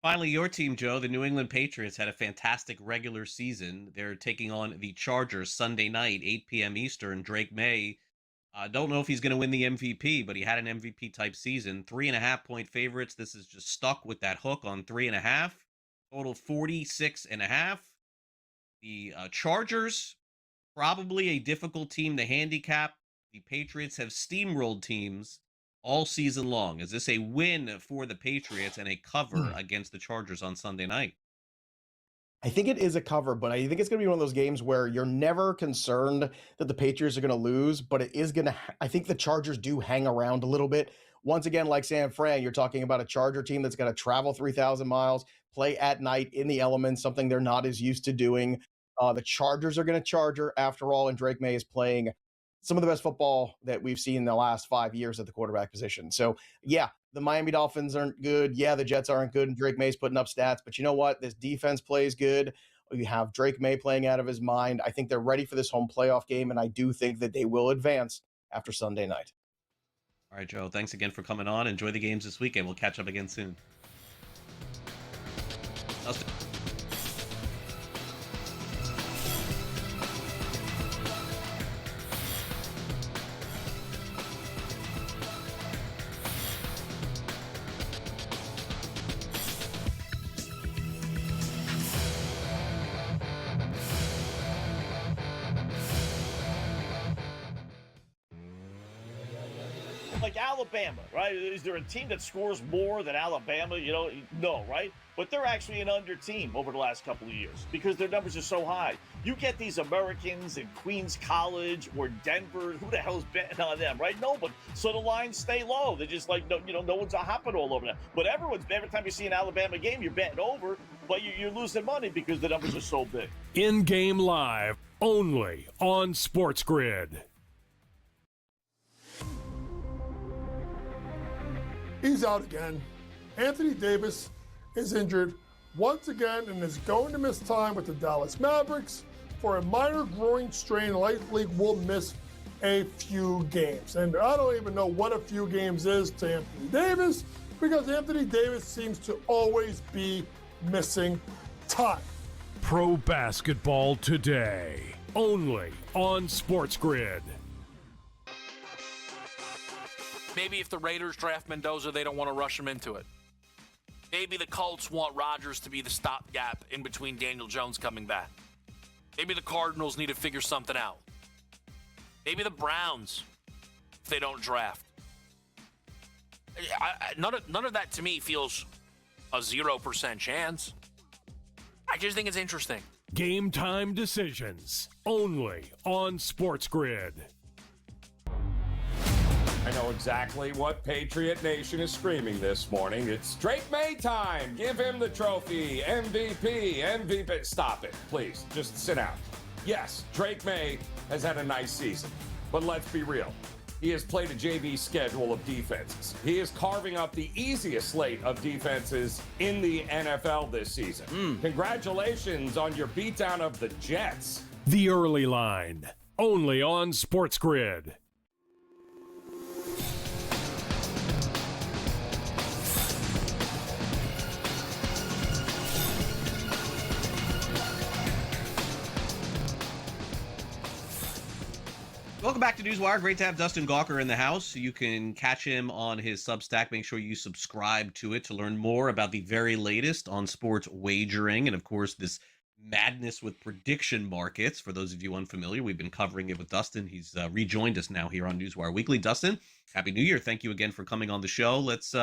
Finally, your team, Joe, the New England Patriots, had a fantastic regular season. They're taking on the Chargers Sunday night, 8 p.m. Eastern. Drake May, don't know if he's going to win the MVP, but he had an MVP-type season. 3.5-point favorites. This is just stuck with that hook on 3.5. Total 46.5. The Chargers, probably a difficult team to handicap. The Patriots have steamrolled teams all season long. Is this a win for the Patriots and a cover against the Chargers on Sunday night? I think it is a cover, but I think it's going to be one of those games where you're never concerned that the Patriots are going to lose, but it is going to, I think the Chargers do hang around a little bit. Once again, like San Fran, you're talking about a Charger team that's going to travel 3,000 miles, play at night in the elements, something they're not as used to doing. The Chargers are going to charger after all, and Drake May is playing some of the best football that we've seen in the last 5 years at the quarterback position. So, yeah, the Miami Dolphins aren't good. Yeah, the Jets aren't good, and Drake May's putting up stats. But you know what? This defense plays good. You have Drake May playing out of his mind. I think they're ready for this home playoff game, and I do think that they will advance after Sunday night. All right, Joe, thanks again for coming on. Enjoy the games this weekend. We'll catch up again soon. Like Alabama, right? Is there a team that scores more than Alabama? No, right? But they're actually an under team over the last couple of years because their numbers are so high. You get these Americans in Queens College or Denver. Who the hell's betting on them, right? No, but so the lines stay low. They're just like, no one's hopping all over them. But every time you see an Alabama game, you're betting over, but you're losing money because the numbers are so big. In-game live, only on SportsGrid. He's out again. Anthony Davis is injured once again and is going to miss time with the Dallas Mavericks for a minor groin strain. Likely will miss a few games. And I don't even know what a few games is to Anthony Davis because Anthony Davis seems to always be missing time. Pro basketball today, only on SportsGrid. Maybe if the Raiders draft Mendoza, they don't want to rush him into it. Maybe the Colts want Rodgers to be the stopgap in between Daniel Jones coming back. Maybe the Cardinals need to figure something out. Maybe the Browns, if they don't draft. None of that to me feels a 0% chance. I just think it's interesting. Game time decisions, only on SportsGrid. I know exactly what Patriot Nation is screaming this morning. It's Drake May time. Give him the trophy. MVP. Stop it, please. Just sit down. Yes, Drake May has had a nice season. But let's be real. He has played a JV schedule of defenses. He is carving up the easiest slate of defenses in the NFL this season. Congratulations on your beatdown of the Jets. The early line, only on SportsGrid. Welcome back to NewsWire. Great to have Dustin Gawker in the house. You can catch him on his Substack. Make sure you subscribe to it to learn more about the very latest on sports wagering. And, of course, this madness with prediction markets. For those of you unfamiliar, we've been covering it with Dustin. He's rejoined us now here on NewsWire Weekly. Dustin, Happy New Year. Thank you again for coming on the show. Let's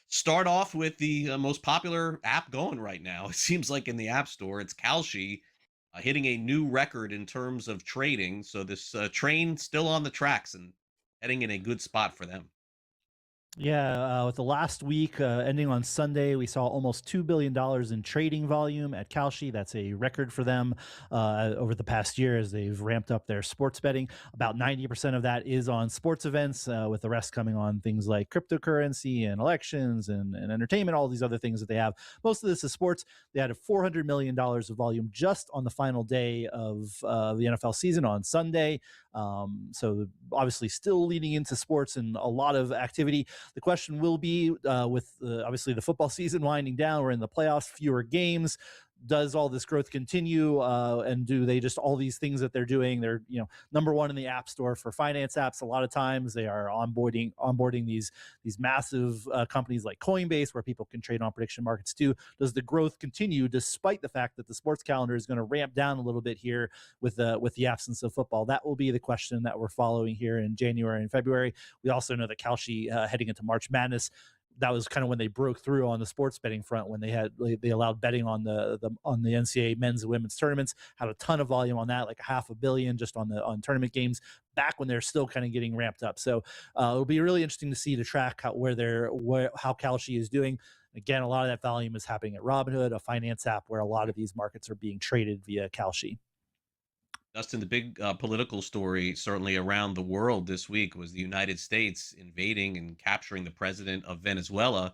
start off with the most popular app going right now. It seems like in the App Store, it's Kalshi. Hitting a new record in terms of trading. So this train still on the tracks and heading in a good spot for them. Yeah, with the last week ending on Sunday, we saw almost $2 billion in trading volume at Kalshi. That's a record for them over the past year as they've ramped up their sports betting. About 90% of that is on sports events, with the rest coming on things like cryptocurrency and elections and entertainment, all these other things that they have. Most of this is sports. They had $400 million of volume just on the final day of the NFL season on Sunday. So obviously still leading into sports and a lot of activity. The question will be with obviously the football season winding down, we're in the playoffs, fewer games. Does all this growth continue? And do they just all these things that they're doing? They're number one in the app store for finance apps. A lot of times they are onboarding these massive companies like Coinbase, where people can trade on prediction markets too. Does the growth continue despite the fact that the sports calendar is going to ramp down a little bit here with the absence of football? That will be the question that we're following here in January and February. We also know that Kalshi heading into March Madness, that was kind of when they broke through on the sports betting front, when they allowed betting on the NCAA men's and women's tournaments, had a ton of volume on that, like $500 million just on tournament games back when they're still kind of getting ramped up. So it'll be really interesting to see, to track how Kalshi is doing. Again, a lot of that volume is happening at Robinhood, a finance app where a lot of these markets are being traded via Kalshi. Dustin, the big political story certainly around the world this week was the United States invading and capturing the president of Venezuela.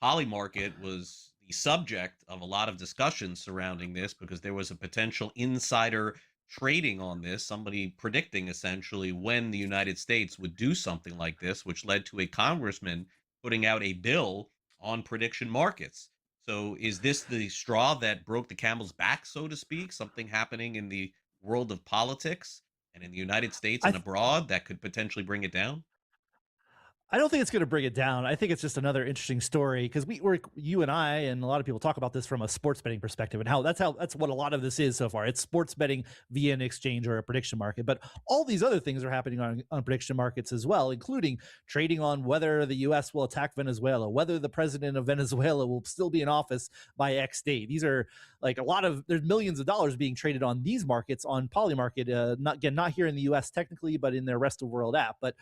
Polymarket was the subject of a lot of discussion surrounding this because there was a potential insider trading on this, somebody predicting essentially when the United States would do something like this, which led to a congressman putting out a bill on prediction markets. So is this the straw that broke the camel's back, so to speak? Something happening in the world of politics and in the United States and abroad that could potentially bring it down? I don't think it's going to bring it down. I think it's just another interesting story because you and I and a lot of people talk about this from a sports betting perspective, and that's what a lot of this is so far. It's sports betting via an exchange or a prediction market, but all these other things are happening on prediction markets as well, including trading on whether the U.S. will attack Venezuela, whether the president of Venezuela will still be in office by X date. These are like there's millions of dollars being traded on these markets on Polymarket. Not here in the U.S. technically, but in their rest of world app. But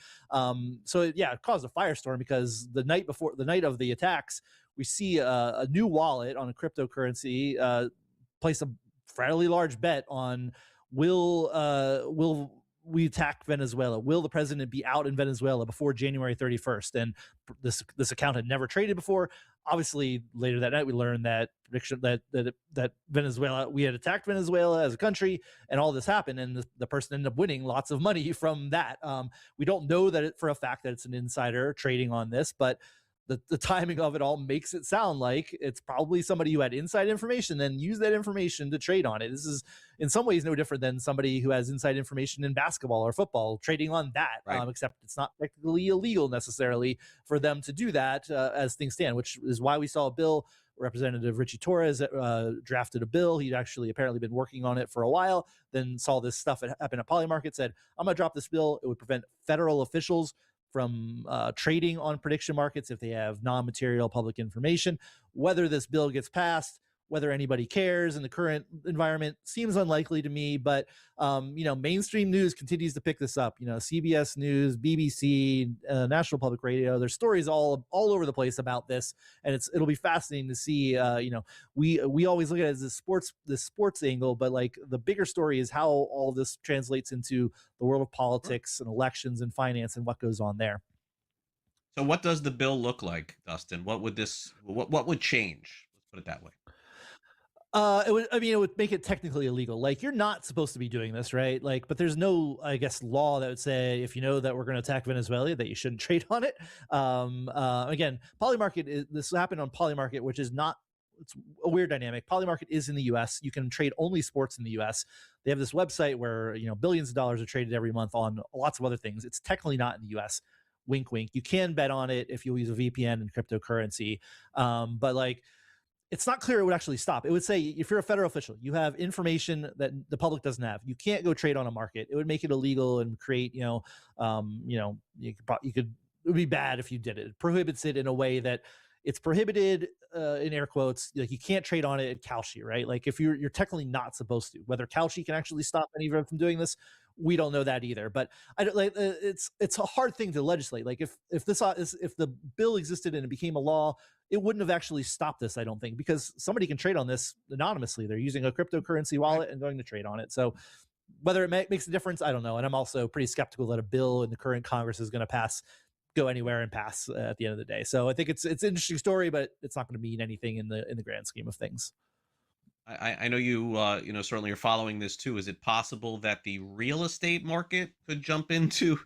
so yeah, it caused a firestorm because the night of the attacks, we see a new wallet on a cryptocurrency place a fairly large bet on will we attack Venezuela? Will the president be out in Venezuela before January 31st? And this account had never traded before. Obviously, later that night, we learned that prediction that Venezuela, we had attacked Venezuela as a country, and all this happened, and the person ended up winning lots of money from that. We don't know that for a fact that it's an insider trading on this, but the timing of it all makes it sound like it's probably somebody who had inside information and used that information to trade on it. This is in some ways no different than somebody who has inside information in basketball or football trading on that, right. Except it's not technically illegal necessarily for them to do that as things stand, which is why we saw a bill. Representative Richie Torres drafted a bill. He'd actually apparently been working on it for a while, then saw this stuff happen at Polymarket, said, I'm going to drop this bill. It would prevent federal officials from trading on prediction markets if they have non-material public information. Whether this bill gets passed, whether anybody cares in the current environment seems unlikely to me, but mainstream news continues to pick this up. CBS News, BBC, National Public Radio, there's stories all over the place about this, and it'll be fascinating to see. We always look at it as this sports angle, but like the bigger story is how all this translates into the world of politics and elections and finance and what goes on there. So what does the bill look like, Dustin? What would change? Let's put it that way. It would make it technically illegal. Like, you're not supposed to be doing this, right? Like, but there's no, I guess, law that would say if you know that we're going to attack Venezuela that you shouldn't trade on it. Again, Polymarket, this happened on Polymarket, which is not, it's a weird dynamic. Polymarket is in the U.S. You can trade only sports in the U.S. They have this website where billions of dollars are traded every month on lots of other things. It's technically not in the U.S. Wink, wink. You can bet on it if you use a VPN and cryptocurrency, but like, it's not clear it would actually stop. It would say if you're a federal official, you have information that the public doesn't have. You can't go trade on a market. It would make it illegal and create, it would be bad if you did it. It prohibits it in a way that it's prohibited in air quotes. Like you can't trade on it at Kalshi, right? Like if you're technically not supposed to. Whether Kalshi can actually stop anyone from doing this, we don't know that either. But I don't like it's a hard thing to legislate. Like if the bill existed and it became a law, it wouldn't have actually stopped this, I don't think, because somebody can trade on this anonymously. They're using a cryptocurrency wallet and going to trade on it. So whether it makes a difference, I don't know. And I'm also pretty skeptical that a bill in the current Congress is going to go anywhere and pass at the end of the day. So I think it's an interesting story, but it's not going to mean anything in the grand scheme of things. I know you certainly are following this too. Is it possible that the real estate market could jump into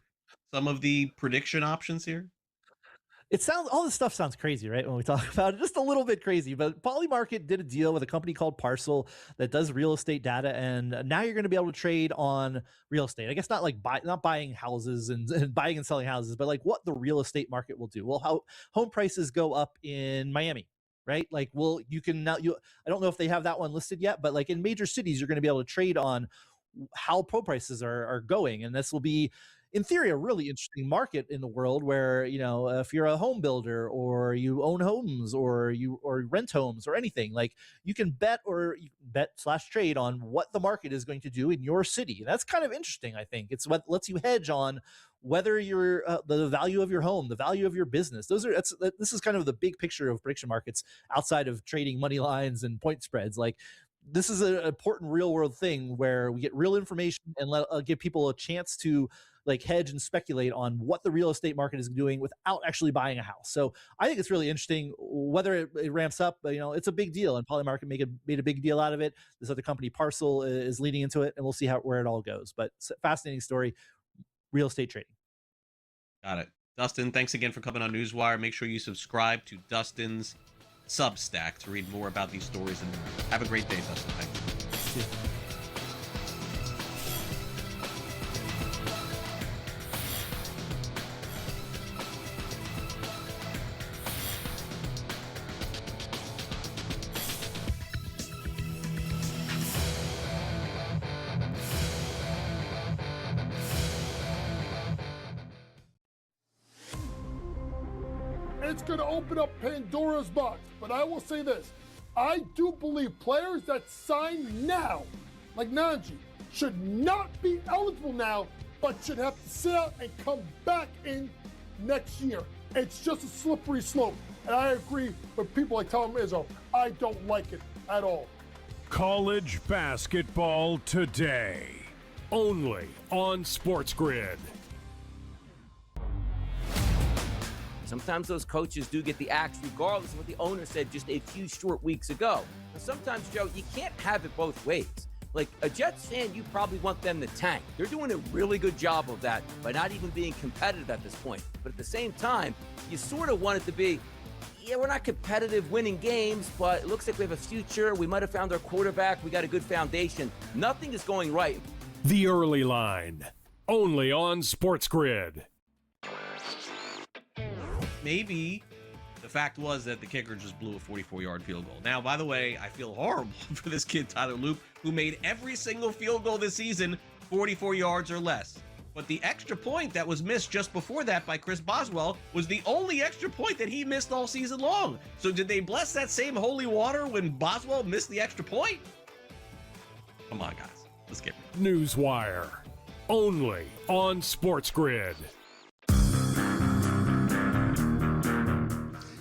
some of the prediction options here? All this stuff sounds crazy, right? When we talk about it, just a little bit crazy, but Polymarket did a deal with a company called Parcel that does real estate data. And now you're going to be able to trade on real estate. I guess not like not buying houses and buying and selling houses, but like what the real estate market will do. Well, how home prices go up in Miami, right? Like, well, you can now, I don't know if they have that one listed yet, but like in major cities, you're going to be able to trade on how pro prices are going. And this will be, in theory, a really interesting market in the world where, if you're a home builder or you own homes or rent homes or anything, like you can bet / trade on what the market is going to do in your city. And that's kind of interesting. I think it's what lets you hedge on whether you're the value of your home, the value of your business. This is kind of the big picture of prediction markets outside of trading money lines and point spreads. Like, this is an important real world thing where we get real information and give people a chance to like hedge and speculate on what the real estate market is doing without actually buying a house. So I think it's really interesting whether it ramps up, but it's a big deal, and Polymarket made a big deal out of it. This other company, Parcel, is leading into it, and we'll see where it all goes. But it's a fascinating story, real estate trading. Got it. Dustin, thanks again for coming on NewsWire. Make sure you subscribe to Dustin's Substack to read more about these stories. And have a great day, Dustin. Thanks. Yeah. It's going to open up Pandora's box. But I will say this. I do believe players that sign now, like Najee, should not be eligible now, but should have to sit out and come back in next year. It's just a slippery slope. And I agree with people like Tom Izzo. I don't like it at all. College basketball today, only on SportsGrid. Sometimes those coaches do get the axe regardless of what the owner said just a few short weeks ago. But sometimes, Joe, you can't have it both ways. Like a Jets fan, you probably want them to tank. They're doing a really good job of that by not even being competitive at this point. But at the same time, you sort of want it to be, yeah, we're not competitive winning games, but it looks like we have a future. We might have found our quarterback. We got a good foundation. Nothing is going right. The Early Line, only on SportsGrid. Maybe the fact was that the kicker just blew a 44-yard field goal. Now, by the way, I feel horrible for this kid, Tyler Loop, who made every single field goal this season 44 yards or less. But the extra point that was missed just before that by Chris Boswell was the only extra point that he missed all season long. So did they bless that same holy water when Boswell missed the extra point? Come on, guys. Let's get it. NewsWire, only on SportsGrid.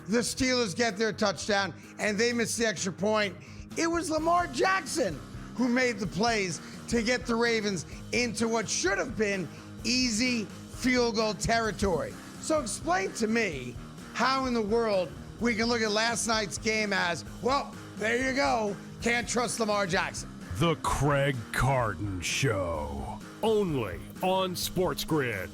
The Steelers get their touchdown, and they miss the extra point. It was Lamar Jackson who made the plays to get the Ravens into what should have been easy field goal territory. So explain to me how in the world we can look at last night's game as, well, there you go, can't trust Lamar Jackson. The Craig Carton Show, only on SportsGrid.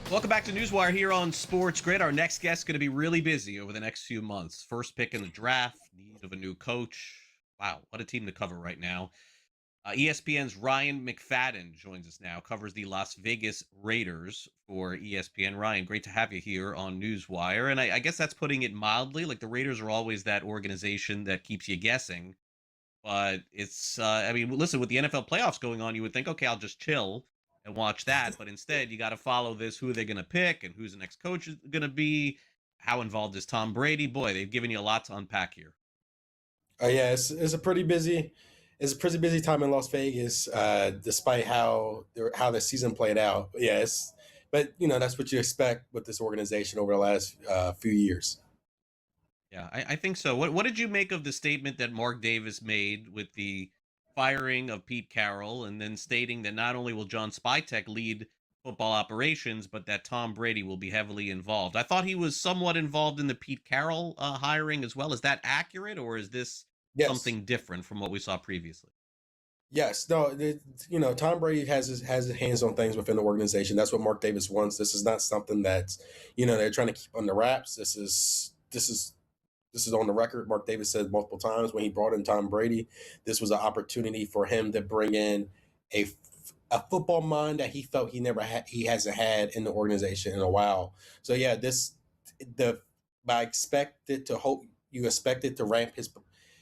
Welcome back to NewsWire here on SportsGrid. Our next guest is going to be really busy over the next few months. First pick in the draft, need of a new coach. Wow, what a team to cover right now. ESPN's Ryan McFadden joins us now, covers the Las Vegas Raiders for ESPN. Ryan, great to have you here on NewsWire. And I guess that's putting it mildly. Like, the Raiders are always that organization that keeps you guessing. But it's, I mean, listen, with the NFL playoffs going on, you would think, okay, I'll just chill and watch that. But instead, you got to follow this, who they're going to pick and who's the next coach is going to be. How involved is Tom Brady? Boy, they've given you a lot to unpack here. Yeah, it's a pretty busy time in Las Vegas, despite how the season played out. Yeah, but that's what you expect with this organization over the last few years. Yeah, I think so. What did you make of the statement that Mark Davis made with the firing of Pete Carroll, and then stating that not only will John Spytek lead football operations, but that Tom Brady will be heavily involved? I thought he was somewhat involved in the Pete Carroll hiring as well. Is that accurate, or is this something different from what we saw previously? Yes, no, Tom Brady has his hands on things within the organization. That's what Mark Davis wants. This is not something that they're trying to keep under wraps. This is on the record. Mark Davis said multiple times when he brought in Tom Brady, this was an opportunity for him to bring in a football mind that he felt he hasn't had in the organization in a while. So yeah, I expect it to ramp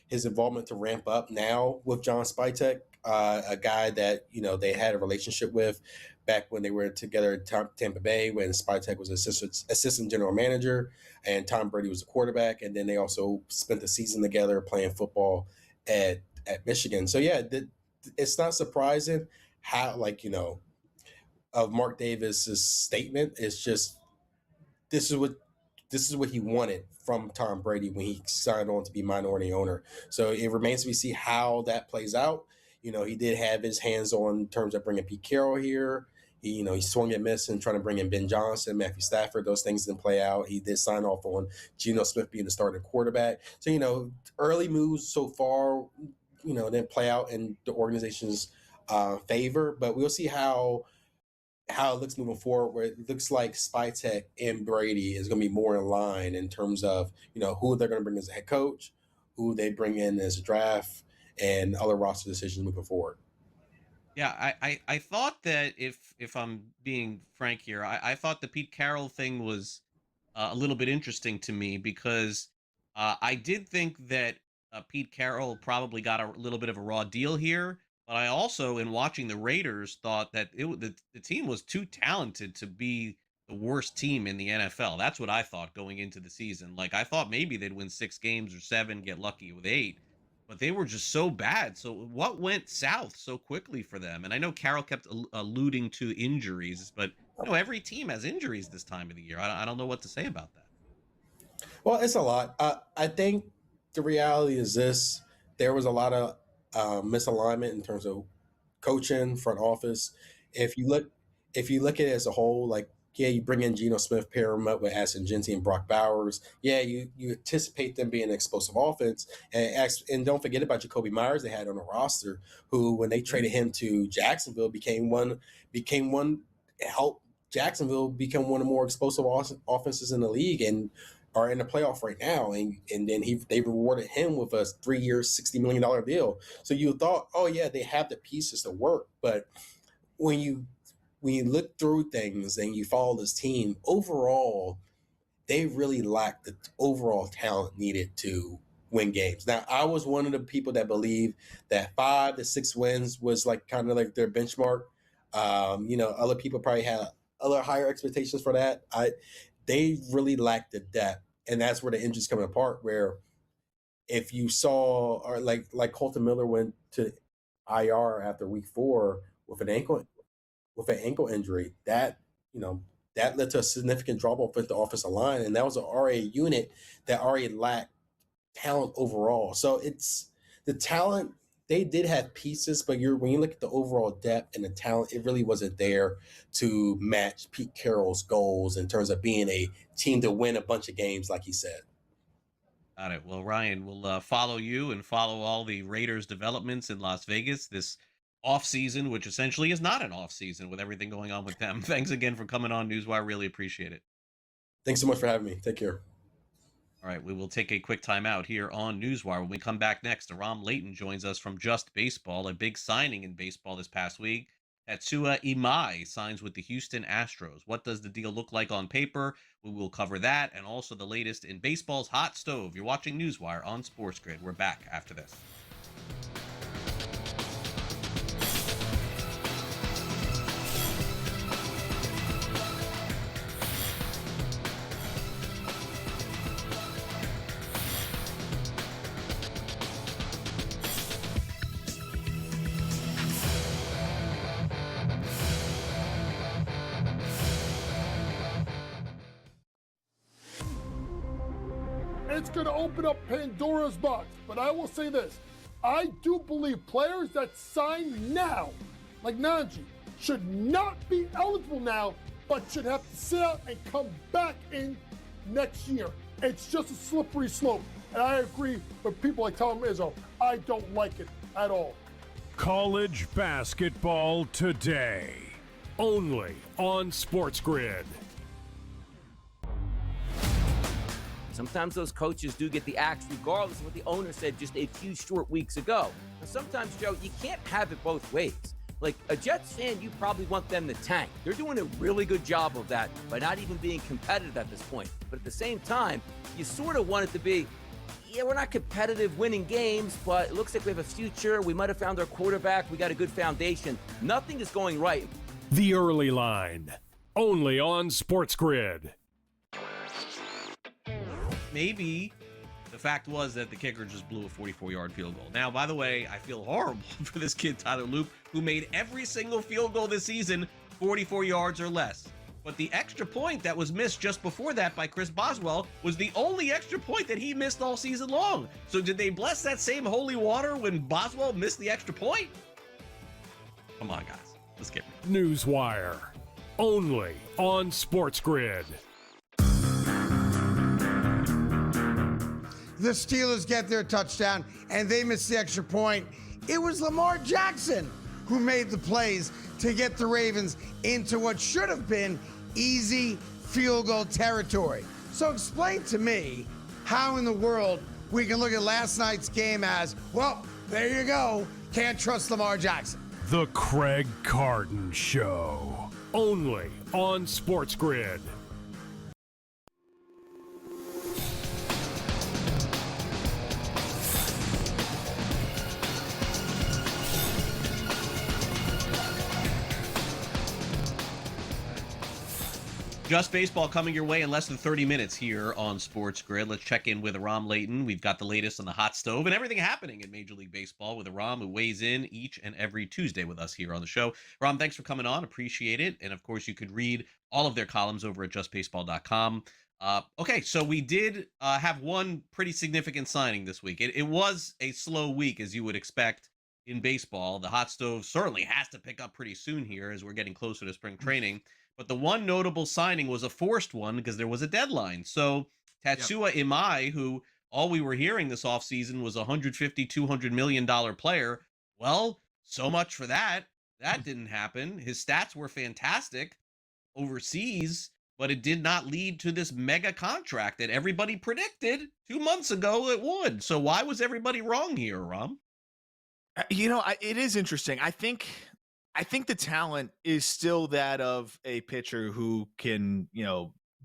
his involvement to ramp up now with John Spytek, a guy that they had a relationship with back when they were together at Tampa Bay, when Spytek was assistant general manager and Tom Brady was the quarterback, and then they also spent the season together playing football at Michigan. So yeah, it's not surprising how of Mark Davis's statement. It's just this is what he wanted from Tom Brady when he signed on to be minority owner. So it remains to be seen how that plays out. He did have his hands on in terms of bringing Pete Carroll here. He swung and missed and trying to bring in Ben Johnson, Matthew Stafford. Those things didn't play out. He did sign off on Geno Smith being the starting quarterback. So, early moves so far, didn't play out in the organization's favor. But we'll see how it looks moving forward, where it looks like Spytek and Brady is going to be more in line in terms of, who they're going to bring as a head coach, who they bring in as a draft, and other roster decisions moving forward. Yeah, I thought that if I'm being frank here, I thought the Pete Carroll thing was a little bit interesting to me, because I did think that Pete Carroll probably got a little bit of a raw deal here. But I also, in watching the Raiders, thought that the team was too talented to be the worst team in the NFL. That's what I thought going into the season. Like, I thought maybe they'd win 6 games or 7, get lucky with 8. But they were just so bad. So what went south so quickly for them? And I know Carroll kept alluding to injuries, but every team has injuries this time of the year. I don't know what to say about that. Well, it's a lot. I think the reality is this: there was a lot of misalignment in terms of coaching, front office. If you look at it as a whole, you bring in Geno Smith, pair him up with Aston Genty and Brock Bowers. Yeah, you anticipate them being an explosive offense, and don't forget about Jacoby Myers they had on the roster, who when they traded him to Jacksonville became one helped Jacksonville become one of the more explosive offenses in the league, and are in the playoff right now, and then they rewarded him with a 3-year, $60 million deal. So you thought, oh yeah, they have the pieces to work, but when you look through things and you follow this team, overall, they really lack the overall talent needed to win games. Now, I was one of the people that believed that 5 to 6 wins was kind of like their benchmark. Other people probably had other higher expectations for that. They really lack the depth, and that's where the injuries coming apart. Where if you saw, or like Colton Miller went to IR after week 4 with an ankle injury, that led to a significant drop off with the offensive line, and that was an RA unit that already lacked talent overall. So it's the talent. They did have pieces, but when you look at the overall depth and the talent, it really wasn't there to match Pete Carroll's goals in terms of being a team to win a bunch of games, like he said. Got it. Well, Ryan, we'll follow you and follow all the Raiders developments in Las Vegas this off season, which essentially is not an off season with everything going on with them. Thanks again for coming on NewsWire. Really appreciate it. Thanks so much for having me. Take care. All right, we will take a quick time out here on Newswire. When we come back next, Aram Leighton joins us from Just Baseball, a big signing in baseball this past week. Tatsuya Imai signs with the Houston Astros. What does the deal look like on paper? We will cover that and also the latest in baseball's hot stove. You're watching Newswire on SportsGrid. We're back after this. It's going to open up Pandora's box. But I will say this. I do believe players that sign now, like Najee, should not be eligible now, but should have to sit out and come back in next year. It's just a slippery slope. And I agree with people like Tom Izzo. I don't like it at all. College basketball today, only on SportsGrid. Sometimes those coaches do get the axe regardless of what the owner said just a few short weeks ago. And sometimes, Joe, you can't have it both ways. Like a Jets fan, you probably want them to tank. They're doing a really good job of that by not even being competitive at this point. But at the same time, you sort of want it to be, yeah, we're not competitive winning games, but it looks like we have a future. We might have found our quarterback. We got a good foundation. Nothing is going right. The Early Line, only on SportsGrid. Maybe the fact was that the kicker just blew a 44-yard field goal. Now, by the way, I feel horrible for this kid, Tyler Loop, who made every single field goal this season 44 yards or less. But the extra point that was missed just before that by Chris Boswell was the only extra point that he missed all season long. So did they bless that same holy water when Boswell missed the extra point? Come on, guys. Let's get it. Newswire, only on SportsGrid. The Steelers get their touchdown, and they miss the extra point. It was Lamar Jackson who made the plays to get the Ravens into what should have been easy field goal territory. So explain to me how in the world we can look at last night's game as, well, there you go, can't trust Lamar Jackson. The Craig Carden Show, only on SportsGrid. Just Baseball coming your way in less than 30 minutes here on SportsGrid. Let's check in with Aram Leighton. We've got the latest on the hot stove and everything happening in Major League Baseball with Aram, who weighs in each and every Tuesday with us here on the show. Aram, thanks for coming on. Appreciate it. And, of course, you could read all of their columns over at justbaseball.com. Okay, so we did have one pretty significant signing this week. It was a slow week, as you would expect in baseball. The hot stove certainly has to pick up pretty soon here as we're getting closer to spring training. But the one notable signing was a forced one because there was a deadline. So Tatsuya Imai, who all we were hearing this offseason was a $150, $200 million player. Well, so much for that. That didn't happen. His stats were fantastic overseas, but it did not lead to this mega contract that everybody predicted 2 months ago it would. So why was everybody wrong here, Ram? It is interesting. I think the talent is still that of a pitcher who can,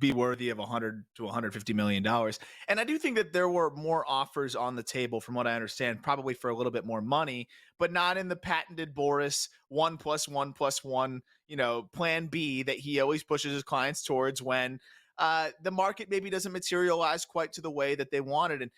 be worthy of $100 to $150 million. And I do think that there were more offers on the table, from what I understand, probably for a little bit more money, but not in the patented Boris 1+1+1, plan B that he always pushes his clients towards when the market maybe doesn't materialize quite to the way that they wanted. And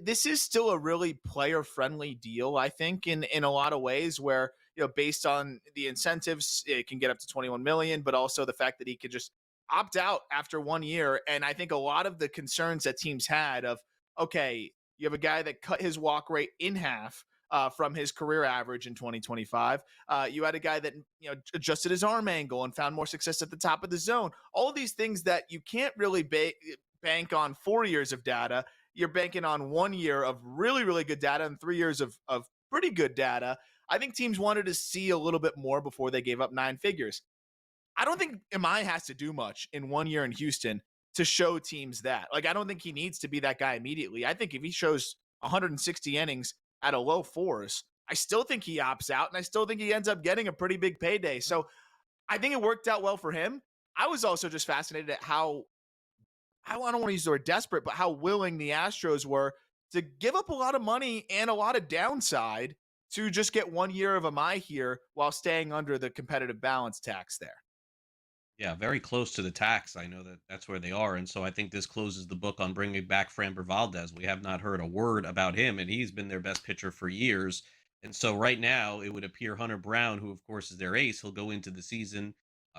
this is still a really player-friendly deal, I think, in a lot of ways where, based on the incentives, it can get up to $21 million, but also the fact that he could just opt out after 1 year. And I think a lot of the concerns that teams had of, okay, you have a guy that cut his walk rate in half from his career average in 2025. You had a guy that, adjusted his arm angle and found more success at the top of the zone. All of these things that you can't really bank on 4 years of data. You're banking on 1 year of really, really good data and 3 years of pretty good data. I think teams wanted to see a little bit more before they gave up nine figures. I don't think Imai has to do much in 1 year in Houston to show teams that. Like, I don't think he needs to be that guy immediately. I think if he shows 160 innings at a low fours, I still think he opts out, and I still think he ends up getting a pretty big payday. So I think it worked out well for him. I was also just fascinated at how I don't want to use the word desperate, but how willing the Astros were to give up a lot of money and a lot of downside to just get 1 year of MI here while staying under the competitive balance tax there. Yeah, very close to the tax. I know that that's where they are. And so I think this closes the book on bringing back Framber Valdez. We have not heard a word about him, and he's been their best pitcher for years. And so right now, it would appear Hunter Brown, who of course is their ace, he'll go into the season.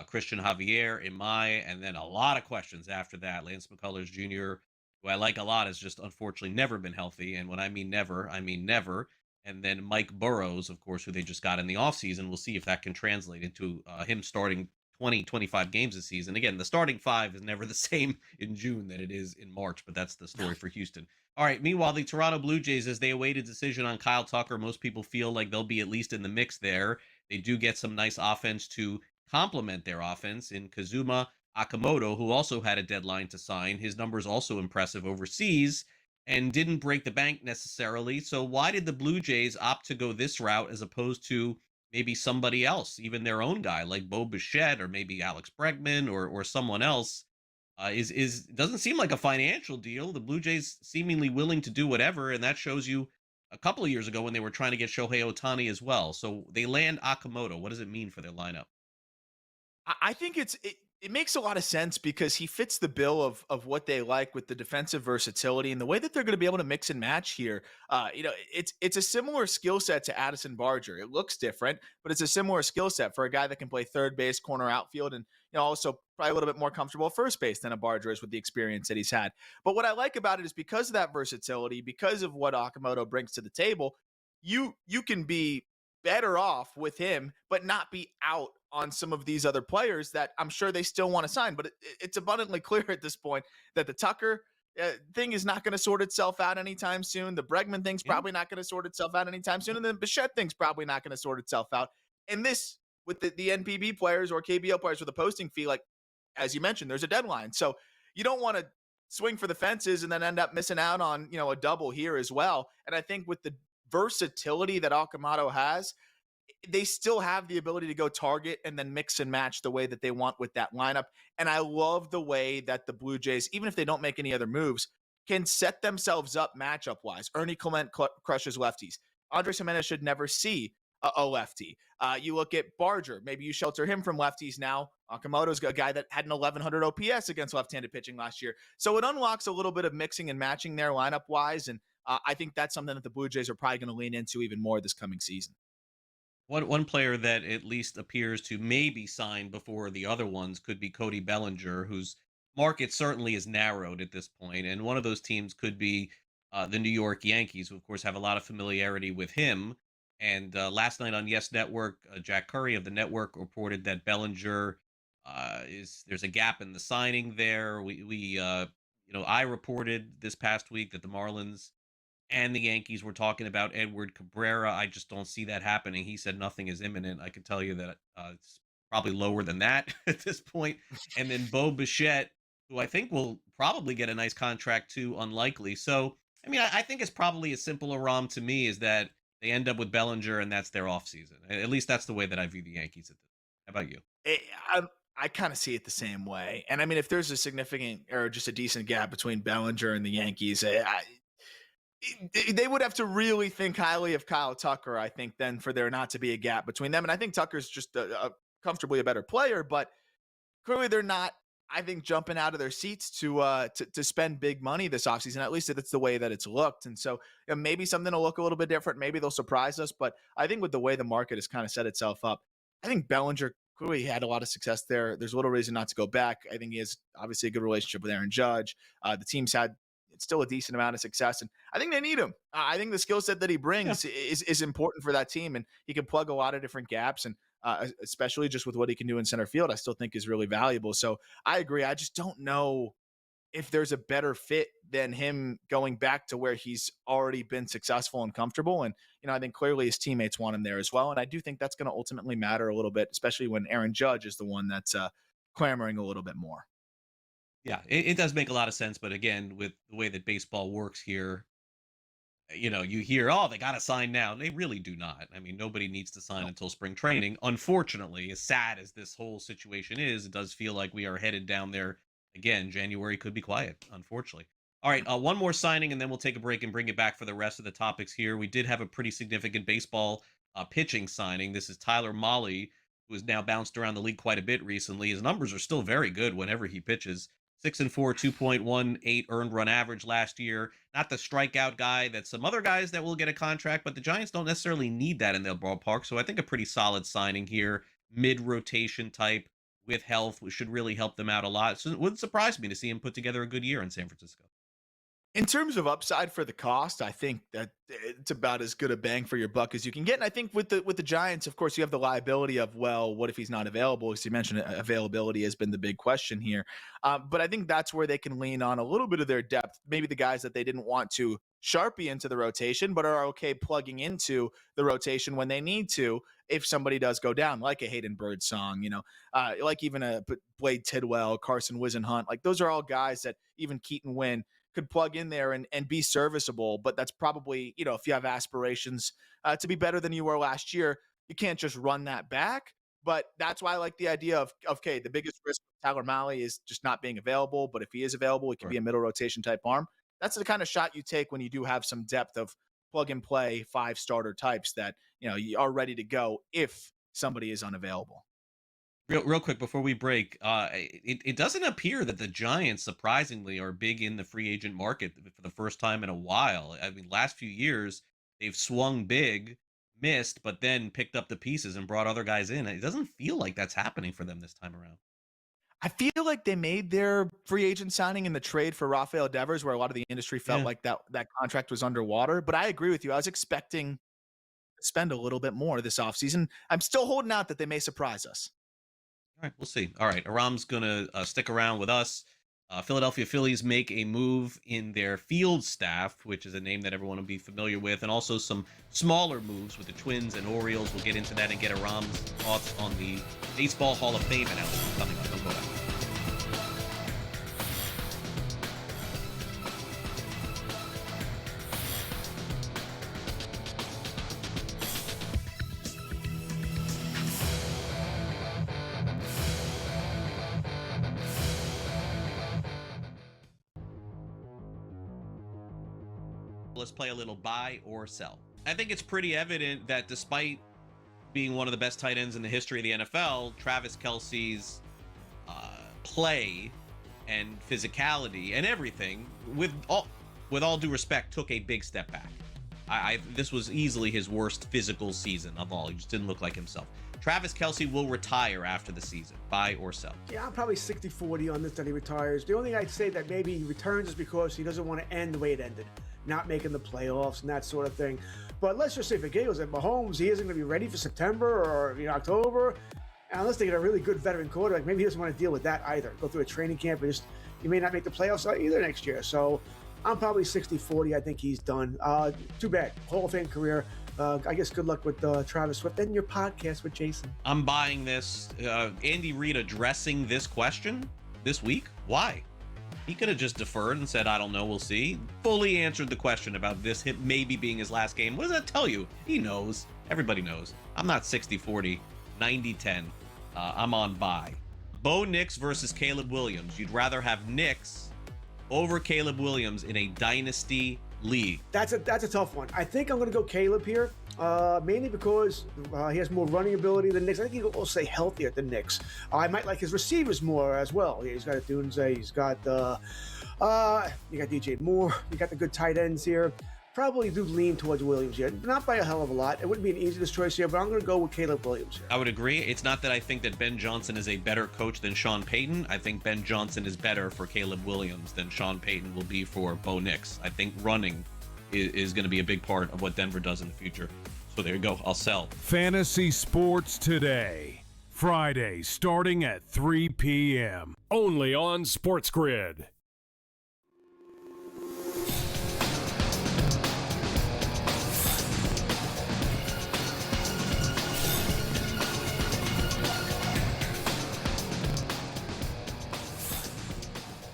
Christian Javier, Imai, and then a lot of questions after that. Lance McCullers Jr., who I like a lot, has just unfortunately never been healthy. And when I mean never, I mean never. And then Mike Burrows, of course, who they just got in the offseason. We'll see if that can translate into him starting 20, 25 games this season. Again, the starting five is never the same in June that it is in March, but that's the story for Houston. All right. Meanwhile, the Toronto Blue Jays, as they await a decision on Kyle Tucker, most people feel like they'll be at least in the mix there. They do get some nice offense to complement their offense in Kazuma Akamoto, who also had a deadline to sign. His numbers also impressive overseas and didn't break the bank necessarily. So why did the Blue Jays opt to go this route as opposed to maybe somebody else, even their own guy like Bo Bichette or maybe Alex Bregman or someone else? Is doesn't seem like a financial deal. The Blue Jays seemingly willing to do whatever, and that shows you a couple of years ago when they were trying to get Shohei Ohtani as well. So they land Akamoto. What does it mean for their lineup? I think it makes a lot of sense because he fits the bill of what they like with the defensive versatility and the way that they're going to be able to mix and match here. It's a similar skill set to Addison Barger. It looks different, but it's a similar skill set for a guy that can play third base, corner, outfield, and also probably a little bit more comfortable at first base than a Barger is with the experience that he's had. But what I like about it is because of that versatility, because of what Akamoto brings to the table, you can be better off with him, but not be out on some of these other players that I'm sure they still want to sign. But it's abundantly clear at this point that the Tucker thing is not going to sort itself out anytime soon. The Bregman thing's probably not going to sort itself out anytime soon. And then Bichette thing's probably not going to sort itself out. And this, with the NPB players or KBO players with a posting fee, like, as you mentioned, there's a deadline. So you don't want to swing for the fences and then end up missing out on, a double here as well. And I think with the versatility that Akamoto has, they still have the ability to go target and then mix and match the way that they want with that lineup. And I love the way that the Blue Jays, even if they don't make any other moves, can set themselves up matchup wise. Ernie Clement crushes lefties. Andres Jimenez should never see a lefty. You look at Barger, maybe you shelter him from lefties now. Akamoto's a guy that had an 1100 OPS against left-handed pitching last year. So it unlocks a little bit of mixing and matching there lineup wise. And I think that's something that the Blue Jays are probably going to lean into even more this coming season. One player that at least appears to maybe sign before the other ones could be Cody Bellinger, whose market certainly is narrowed at this point. And one of those teams could be the New York Yankees, who, of course, have a lot of familiarity with him. And last night on Yes Network, Jack Curry of the network reported that Bellinger there's a gap in the signing there. I reported this past week that the Marlins and the Yankees were talking about Edward Cabrera. I just don't see that happening. He said nothing is imminent. I can tell you that it's probably lower than that at this point. And then Bo Bichette, who I think will probably get a nice contract too, unlikely. So, I mean, I think it's probably as simple a ROM to me is that they end up with Bellinger and that's their offseason. At least that's the way that I view the Yankees at this. How about you? I kind of see it the same way. And I mean, if there's a significant or just a decent gap between Bellinger and the Yankees, they would have to really think highly of Kyle Tucker, I think, then for there not to be a gap between them. And I think Tucker's just comfortably a better player, but clearly they're not, I think, jumping out of their seats to spend big money this offseason. At least that's the way that it's looked. And so maybe something will look a little bit different. Maybe they'll surprise us. But I think with the way the market has kind of set itself up, I think Bellinger clearly had a lot of success there. There's little reason not to go back. I think he has obviously a good relationship with Aaron Judge. The team's had still a decent amount of success, and I think they need him. I think the skill set that he brings is important for that team, and he can plug a lot of different gaps, and especially just with what he can do in center field, I still think is really valuable. So I agree. I just don't know if there's a better fit than him going back to where he's already been successful and comfortable. And, I think clearly his teammates want him there as well. And I do think that's going to ultimately matter a little bit, especially when Aaron Judge is the one that's clamoring a little bit more. Yeah, it does make a lot of sense. But again, with the way that baseball works here, you hear, oh, they got to sign now. They really do not. I mean, nobody needs to sign until spring training. Unfortunately, as sad as this whole situation is, it does feel like we are headed down there again. January could be quiet, unfortunately. All right, one more signing, and then we'll take a break and bring it back for the rest of the topics here. We did have a pretty significant baseball pitching signing. This is Tyler Mahle, who has now bounced around the league quite a bit recently. His numbers are still very good whenever he pitches. 6-4, 2.18 earned run average last year. Not the strikeout guy that some other guys that will get a contract, but the Giants don't necessarily need that in their ballpark. So I think a pretty solid signing here, mid-rotation type with health, which should really help them out a lot. So it wouldn't surprise me to see him put together a good year in San Francisco. In terms of upside for the cost, I think that it's about as good a bang for your buck as you can get. And I think with the Giants, of course, you have the liability of, well, what if he's not available? As you mentioned, availability has been the big question here. But I think that's where they can lean on a little bit of their depth. Maybe the guys that they didn't want to Sharpie into the rotation, but are okay plugging into the rotation when they need to if somebody does go down, like a Hayden Birdsong, like even a Blade Tidwell, Carson Whisenhunt. Like those are all guys that even Keaton Wynn could plug in there and be serviceable. But that's probably, if you have aspirations to be better than you were last year, you can't just run that back. But that's why I like the idea of, okay, the biggest risk with Tyler Mahle is just not being available. But if he is available, he can be a middle rotation type arm. That's the kind of shot you take when you do have some depth of plug and play 5-starter types that, you are ready to go if somebody is unavailable. Real quick before we break, it doesn't appear that the Giants, surprisingly, are big in the free agent market for the first time in a while. I mean, last few years, they've swung big, missed, but then picked up the pieces and brought other guys in. It doesn't feel like that's happening for them this time around. I feel like they made their free agent signing in the trade for Rafael Devers, where a lot of the industry felt like that contract was underwater. But I agree with you. I was expecting to spend a little bit more this offseason. I'm still holding out that they may surprise us. All right, we'll see. All right, Aram's going to stick around with us. Philadelphia Phillies make a move in their field staff, which is a name that everyone will be familiar with, and also some smaller moves with the Twins and Orioles. We'll get into that and get Aram's thoughts on the Baseball Hall of Fame announcement coming up. Don't go back. Let's play a little buy or sell. I think it's pretty evident that despite being one of the best tight ends in the history of the NFL, Travis Kelce's play and physicality and everything, with all due respect, took a big step back. This was easily his worst physical season of all. He just didn't look like himself. Travis Kelce will retire after the season. Buy or sell? Yeah, I'm probably 60-40 on this that he retires. The only thing I'd say that maybe he returns is because he doesn't want to end the way it ended, not making the playoffs and that sort of thing. But let's just say for Gales and Mahomes, he isn't going to be ready for September or October. And unless they get a really good veteran quarterback, maybe he doesn't want to deal with that either. Go through a training camp and he may not make the playoffs either next year. So I'm probably 60-40. I think he's done. Too bad. Hall of Fame career. I guess good luck with Travis Swift and your podcast with Jason. I'm buying this. Andy Reid addressing this question this week. Why? He could have just deferred and said, I don't know, we'll see. Fully answered the question about this maybe being his last game. What does that tell you? He knows. Everybody knows. I'm not 60-40, 90-10. I'm on buy. Bo Nix versus Caleb Williams. You'd rather have Nix over Caleb Williams in a dynasty league. That's a tough one. I think I'm going to go Caleb here, mainly because he has more running ability than Nix. I think he'll also stay healthier than Nix. I might like his receivers more as well. He's got a Dunze. He's got you got DJ Moore. You got the good tight ends here. Probably do lean towards Williams here. Not by a hell of a lot. It wouldn't be an easiest choice here, but I'm going to go with Caleb Williams here. I would agree. It's not that I think that Ben Johnson is a better coach than Sean Payton. I think Ben Johnson is better for Caleb Williams than Sean Payton will be for Bo Nix. I think running is going to be a big part of what Denver does in the future. So there you go. I'll sell. Fantasy Sports Today. Friday, starting at 3 p.m. Only on SportsGrid.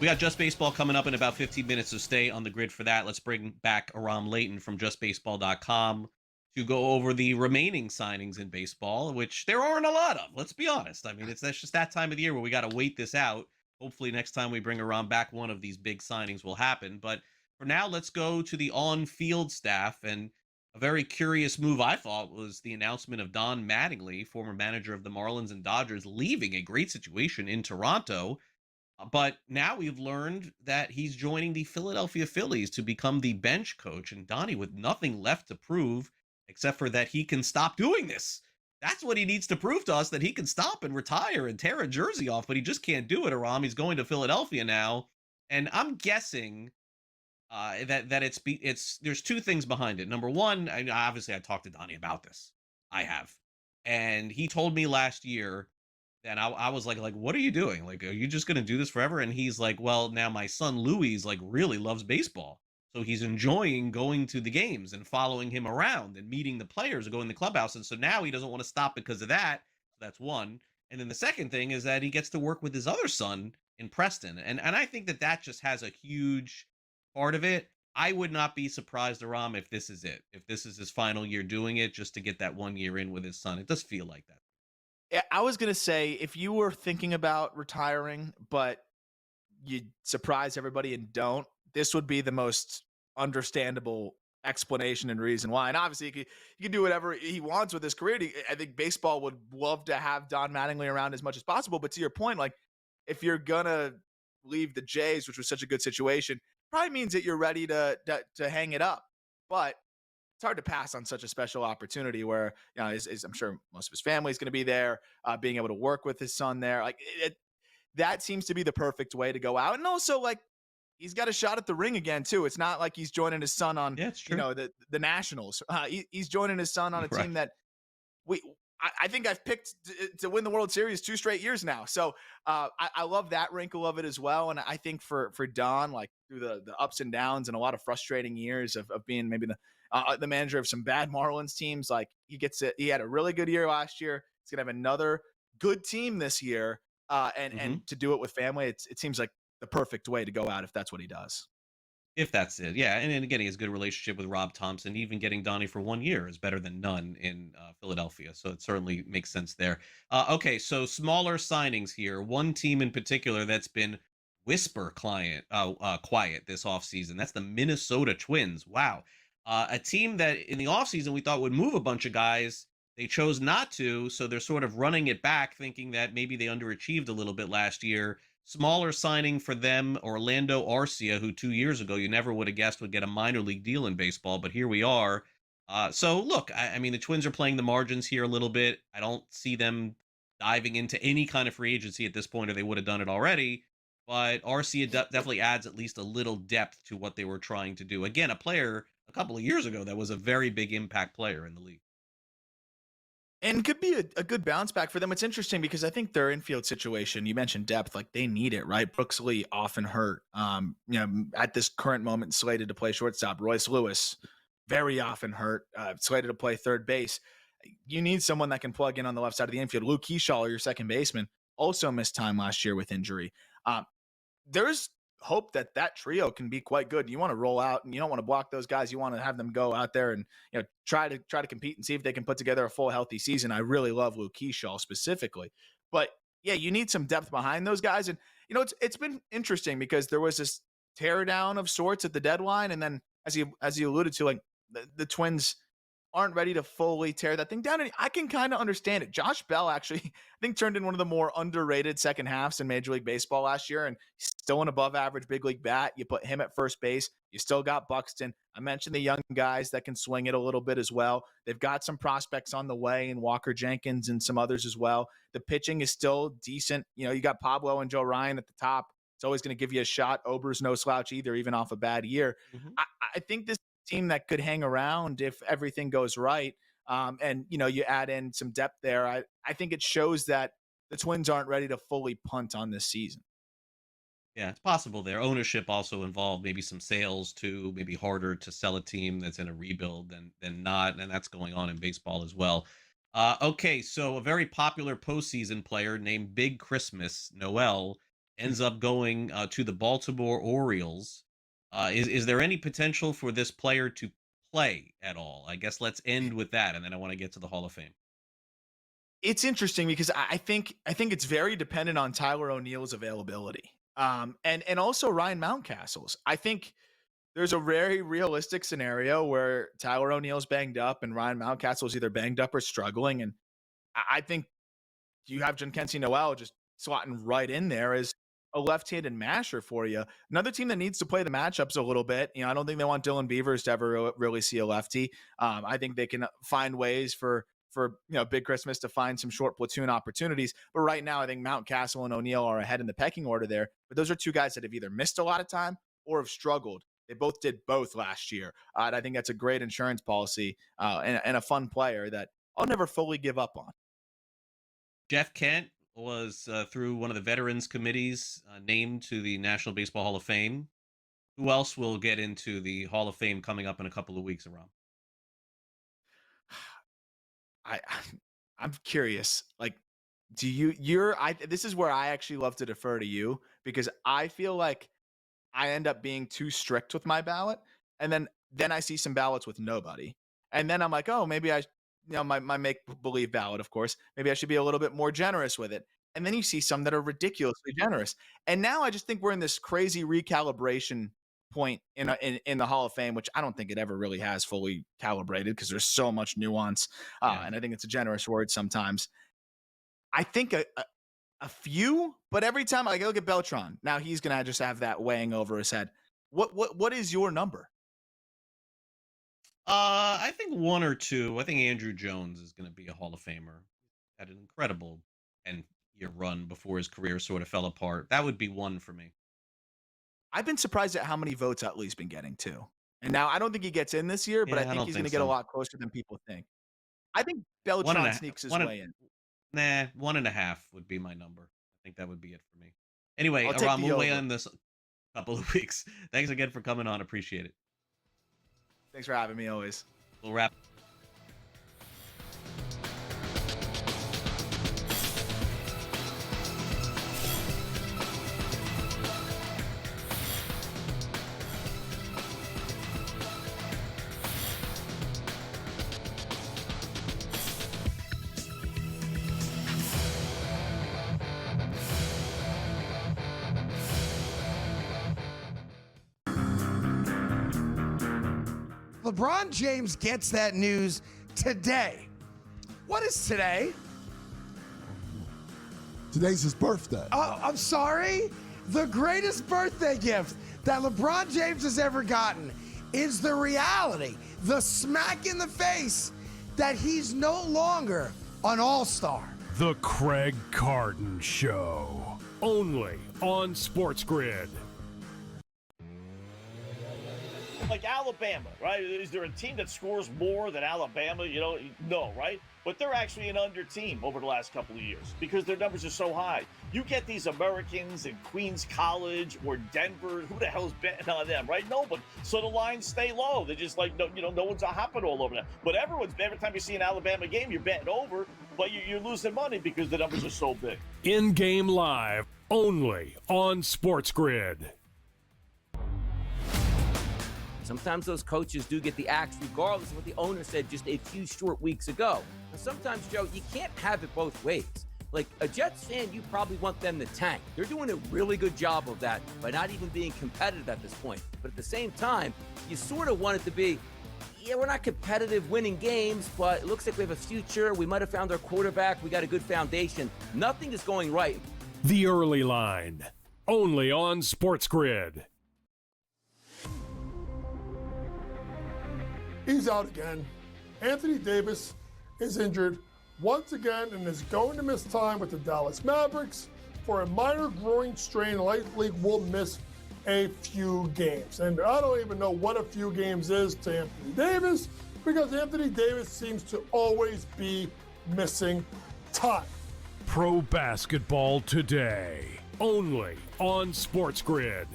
We got Just Baseball coming up in about 15 minutes, so stay on the grid for that. Let's bring back Aram Leighton from JustBaseball.com to go over the remaining signings in baseball, which there aren't a lot of. Let's be honest. I mean, that's just that time of the year where we got to wait this out. Hopefully, next time we bring Aram back, one of these big signings will happen. But for now, let's go to the on-field staff. And a very curious move, I thought, was the announcement of Don Mattingly, former manager of the Marlins and Dodgers, leaving a great situation in Toronto. But now we've learned that he's joining the Philadelphia Phillies to become the bench coach. And Donnie, with nothing left to prove except for that he can stop doing this. That's what he needs to prove to us, that he can stop and retire and tear a jersey off, but he just can't do it, Aram. He's going to Philadelphia now. And I'm guessing that it's there's two things behind it. Number one, obviously I talked to Donnie about this. I have. And he told me last year, and I was like, what are you doing? Like, are you just going to do this forever? And he's like, well, now my son Louis really loves baseball. So he's enjoying going to the games and following him around and meeting the players and going to the clubhouse. And so now he doesn't want to stop because of that. So that's one. And then the second thing is that he gets to work with his other son in Preston. And I think that just has a huge part of it. I would not be surprised, Aram, if this is it. If this is his final year doing it, just to get that 1 year in with his son. It does feel like that. Yeah, I was going to say, if you were thinking about retiring, but you surprise everybody and don't, this would be the most understandable explanation and reason why. And obviously, he can do whatever he wants with his career. I think baseball would love to have Don Mattingly around as much as possible. But to your point, if you're going to leave the Jays, which was such a good situation, probably means that you're ready to hang it up. But it's hard to pass on such a special opportunity where, I'm sure most of his family is going to be there, being able to work with his son there. That seems to be the perfect way to go out. And also, he's got a shot at the ring again, too. It's not like he's joining his son on, the Nationals. He's joining his son on a team that I think I've picked to win the World Series 2 straight years now. So I love that wrinkle of it as well. And I think for Don, through the ups and downs and a lot of frustrating years of being maybe the manager of some bad Marlins teams, he had a really good year last year. He's going to have another good team this year. And to do it with family, it seems like the perfect way to go out if that's what he does. If that's it, yeah. And again, he has a good relationship with Rob Thompson. Even getting Donnie for 1 year is better than none in Philadelphia. So it certainly makes sense there. Okay, so smaller signings here. One team in particular that's been quiet this offseason. That's the Minnesota Twins. Wow. A team that in the offseason we thought would move a bunch of guys. They chose not to, so they're sort of running it back, thinking that maybe they underachieved a little bit last year. Smaller signing for them, Orlando Arcia, who 2 years ago you never would have guessed would get a minor league deal in baseball, but here we are. So look, I mean, the Twins are playing the margins here a little bit. I don't see them diving into any kind of free agency at this point, or they would have done it already. But Arcia definitely adds at least a little depth to what they were trying to do. Again, a player a couple of years ago that was a very big impact player in the league. And could be a good bounce back for them. It's interesting because I think their infield situation, you mentioned depth, they need it, right? Brooks Lee often hurt. At this current moment, slated to play shortstop. Royce Lewis, very often hurt, slated to play third base. You need someone that can plug in on the left side of the infield. Luke Keyshaw, your second baseman, also missed time last year with injury. There's hope that trio can be quite good. You want to roll out and you don't want to block those guys. You want to have them go out there and try to compete and see if they can put together a full healthy season. I really love Luke Keyshaw specifically, but yeah, you need some depth behind those guys. And it's been interesting because there was this tear down of sorts at the deadline, and then as you alluded to, the Twins aren't ready to fully tear that thing down. And I can kind of understand it. Josh Bell actually, I think, turned in one of the more underrated second halves in Major League Baseball last year, and he's still an above average big league bat. You put him at first base. You still got Buxton. I mentioned the young guys that can swing it a little bit as well. They've got some prospects on the way, and Walker Jenkins and some others as well. The pitching is still decent. You got Pablo and Joe Ryan at the top. It's always going to give you a shot. Ober's no slouch either, even off a bad year. I think this team that could hang around if everything goes right. And you add in some depth there. I think it shows that the Twins aren't ready to fully punt on this season. Yeah, it's possible their ownership also involved maybe some sales too, maybe harder to sell a team that's in a rebuild than not. And that's going on in baseball as well. Okay, so a very popular postseason player named Big Christmas Noel ends up going to the Baltimore Orioles. Is there any potential for this player to play at all? I guess let's end with that, and then I want to get to the Hall of Fame. It's interesting because I think it's very dependent on Tyler O'Neill's availability, and also Ryan Mountcastle's. I think there's a very realistic scenario where Tyler O'Neill's banged up and Ryan Mountcastle's either banged up or struggling, and I think you have Jhonkensy Noel just slotting right in there as a left-handed masher for you. Another team that needs to play the matchups a little bit. I don't think they want Dylan Beavers to ever really see a lefty. I think they can find ways for Big Christmas to find some short platoon opportunities. But right now, I think Mountcastle and O'Neill are ahead in the pecking order there. But those are two guys that have either missed a lot of time or have struggled. They both did both last year. And I think that's a great insurance policy and a fun player that I'll never fully give up on. Jeff Kent was through one of the veterans committees named to the National Baseball Hall of Fame. Who else will get into the Hall of Fame coming up in a couple of weeks, Aram? I'm curious. Like, this is where I actually love to defer to you, because I feel like I end up being too strict with my ballot, and then I see some ballots with nobody, and then I'm like, oh, maybe my make-believe ballot, of course, maybe I should be a little bit more generous with it. And then you see some that are ridiculously generous. And now I just think we're in this crazy recalibration point in the Hall of Fame, which I don't think it ever really has fully calibrated because there's so much nuance. And I think it's a generous word sometimes. I think a few, but every time I look at Beltran, now he's going to just have that weighing over his head. What is your number? I think one or two. I think Andrew Jones is going to be a Hall of Famer. Had an incredible 10-year run before his career sort of fell apart. That would be one for me. I've been surprised at how many votes Utley's been getting too. And now I don't think he gets in this year, but I think he's going to get a lot closer than people think. I think Beltran sneaks his way in. Nah, 1.5 would be my number. I think that would be it for me. Anyway, I'll take Aram, the we'll weigh over. on this a couple of weeks. Thanks again for coming on. Appreciate it. Thanks for having me always. We'll wrap. LeBron James gets that news today. What is today? Today's his birthday. Oh, I'm sorry. The greatest birthday gift that LeBron James has ever gotten is the reality, the smack in the face that he's no longer an all-star. The Craig Carton Show. Only on SportsGrid. Like Alabama, right? Is there a team that scores more than Alabama? No, right? But they're actually an under team over the last couple of years because their numbers are so high. You get these Americans in Queens College or Denver. Who the hell's betting on them, right? Nobody. So the lines stay low. They're just like, no one's hopping all over them. But every time you see an Alabama game, you're betting over, but you're losing money because the numbers are so big. In-game live, only on SportsGrid. Sometimes those coaches do get the axe regardless of what the owner said just a few short weeks ago. And sometimes, Joe, you can't have it both ways. Like a Jets fan, you probably want them to tank. They're doing a really good job of that by not even being competitive at this point. But at the same time, you sort of want it to be, yeah, we're not competitive winning games, but it looks like we have a future. We might have found our quarterback. We got a good foundation. Nothing is going right. The Early Line, only on SportsGrid. He's out again. Anthony Davis is injured once again and is going to miss time with the Dallas Mavericks for a minor groin strain. Likely will miss a few games. And I don't even know what a few games is to Anthony Davis because Anthony Davis seems to always be missing time. Pro Basketball Today, only on SportsGrid.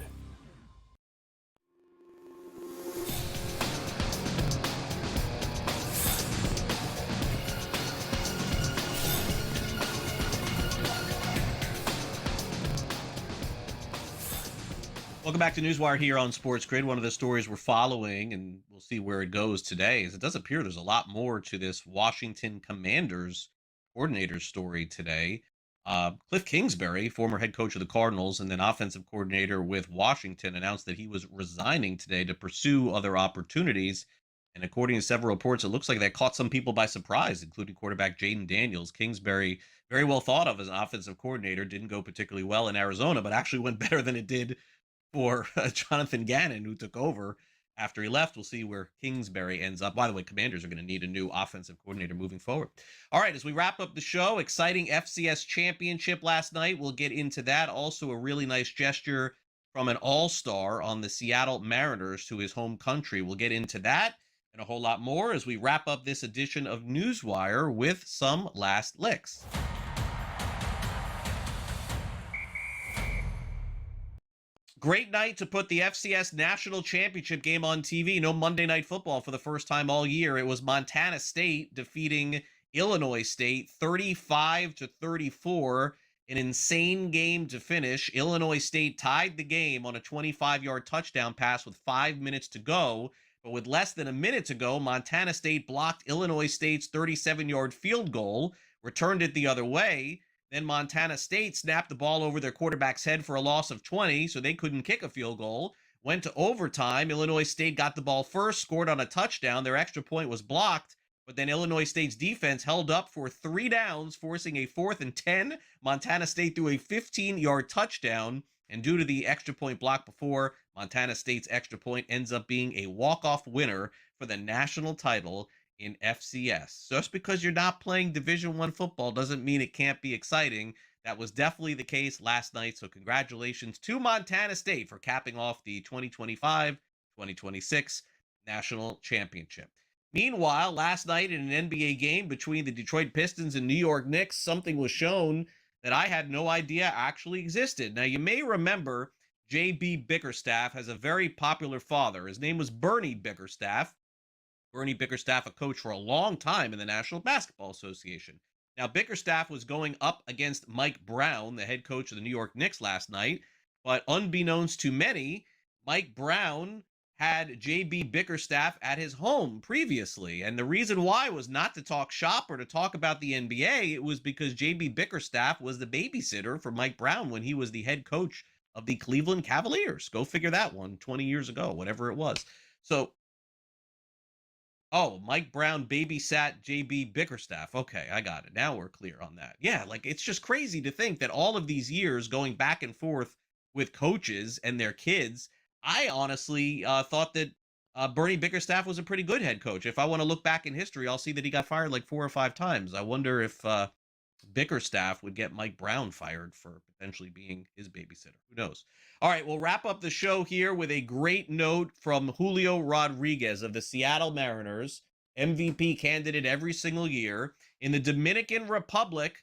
Welcome back to NewsWire here on SportsGrid. One of the stories we're following, and we'll see where it goes today, is it does appear there's a lot more to this Washington Commanders coordinator story today. Cliff Kingsbury, former head coach of the Cardinals and then offensive coordinator with Washington, announced that he was resigning today to pursue other opportunities. And according to several reports, it looks like that caught some people by surprise, including quarterback Jaden Daniels. Kingsbury, very well thought of as an offensive coordinator, didn't go particularly well in Arizona, but actually went better than it did for Jonathan Gannon, who took over after he left. We'll see where Kingsbury ends up. By the way, Commanders are going to need a new offensive coordinator moving forward. All right, as we wrap up the show, exciting FCS championship last night. We'll get into that. Also, a really nice gesture from an all-star on the Seattle Mariners to his home country. We'll get into that and a whole lot more as we wrap up this edition of NewsWire with some last licks. Great night to put the FCS National Championship game on TV. No Monday Night Football for the first time all year. It was Montana State defeating Illinois State 35-34. An insane game to finish. Illinois State tied the game on a 25-yard touchdown pass with 5 minutes to go. But with less than a minute to go, Montana State blocked Illinois State's 37-yard field goal, returned it the other way. Then Montana State snapped the ball over their quarterback's head for a loss of 20, so they couldn't kick a field goal. Went to overtime. Illinois State got the ball first, scored on a touchdown. Their extra point was blocked, but then Illinois State's defense held up for 3 downs, forcing a 4th and 10. Montana State threw a 15-yard touchdown, and due to the extra point block before, Montana State's extra point ends up being a walk-off winner for the national title in FCS. Just because you're not playing Division I football doesn't mean it can't be exciting. That was definitely the case last night, so congratulations to Montana State for capping off the 2025-2026 National Championship. Meanwhile, last night in an NBA game between the Detroit Pistons and New York Knicks, something was shown that I had no idea actually existed. Now, you may remember J.B. Bickerstaff has a very popular father. His name was Bernie Bickerstaff. Bernie Bickerstaff, a coach for a long time in the National Basketball Association. Now, Bickerstaff was going up against Mike Brown, the head coach of the New York Knicks last night, but unbeknownst to many, Mike Brown had J.B. Bickerstaff at his home previously, and the reason why was not to talk shop or to talk about the NBA. It was because J.B. Bickerstaff was the babysitter for Mike Brown when he was the head coach of the Cleveland Cavaliers. Go figure that one, 20 years ago, whatever it was. So, oh, Mike Brown babysat J.B. Bickerstaff. Okay, I got it. Now we're clear on that. Yeah, like it's just crazy to think that all of these years going back and forth with coaches and their kids, I honestly thought that Bernie Bickerstaff was a pretty good head coach. If I want to look back in history, I'll see that he got fired like 4 or 5 times. I wonder if Bickerstaff would get Mike Brown fired for potentially being his babysitter. Who knows? All right, we'll wrap up the show here with a great note from Julio Rodriguez of the Seattle Mariners, MVP candidate every single year. In the Dominican Republic,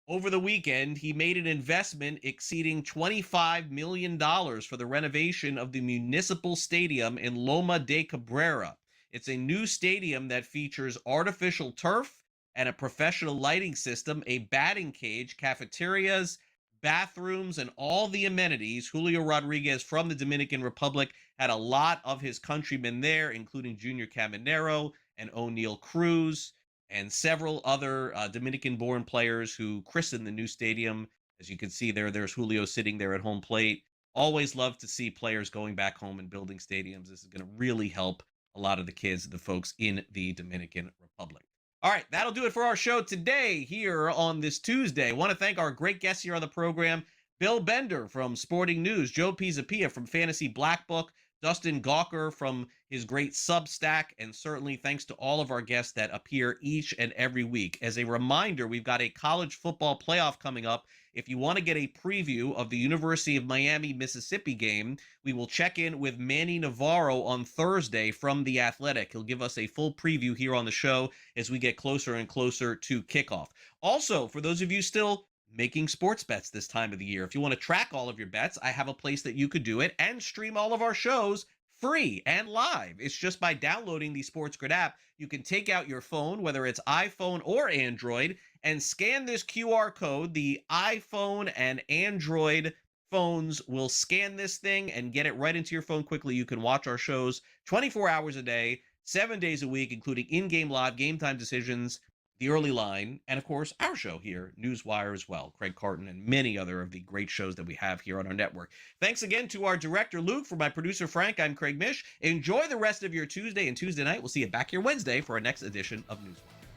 over the weekend, he made an investment exceeding $25 million for the renovation of the Municipal Stadium in Loma de Cabrera. It's a new stadium that features artificial turf and a professional lighting system, a batting cage, cafeterias, bathrooms, and all the amenities. Julio Rodriguez from the Dominican Republic had a lot of his countrymen there, including Junior Caminero and O'Neal Cruz, and several other Dominican-born players who christened the new stadium. As you can see there, there's Julio sitting there at home plate. Always love to see players going back home and building stadiums. This is going to really help a lot of the kids, the folks in the Dominican Republic. All right, that'll do it for our show today here on this Tuesday. I want to thank our great guests here on the program, Bill Bender from Sporting News, Joe Pisapia from Fantasy Black Book, Dustin Gawker from his great Substack, and certainly thanks to all of our guests that appear each and every week. As a reminder, we've got a college football playoff coming up. If you want to get a preview of the University of Miami, Mississippi game, we will check in with Manny Navarro on Thursday from The Athletic. He'll give us a full preview here on the show as we get closer and closer to kickoff. Also, for those of you still making sports bets this time of the year, if you want to track all of your bets, I have a place that you could do it and stream all of our shows free and live. It's just by downloading the SportsGrid app. You can take out your phone, whether it's iPhone or Android, and scan this QR code. The iPhone and Android phones will scan this thing and get it right into your phone quickly. You can watch our shows 24 hours a day, 7 days a week, including in-game live, game time decisions, The Early Line, and of course, our show here, NewsWire as well. Craig Carton and many other of the great shows that we have here on our network. Thanks again to our director, Luke. For my producer, Frank, I'm Craig Mish. Enjoy the rest of your Tuesday and Tuesday night. We'll see you back here Wednesday for our next edition of NewsWire.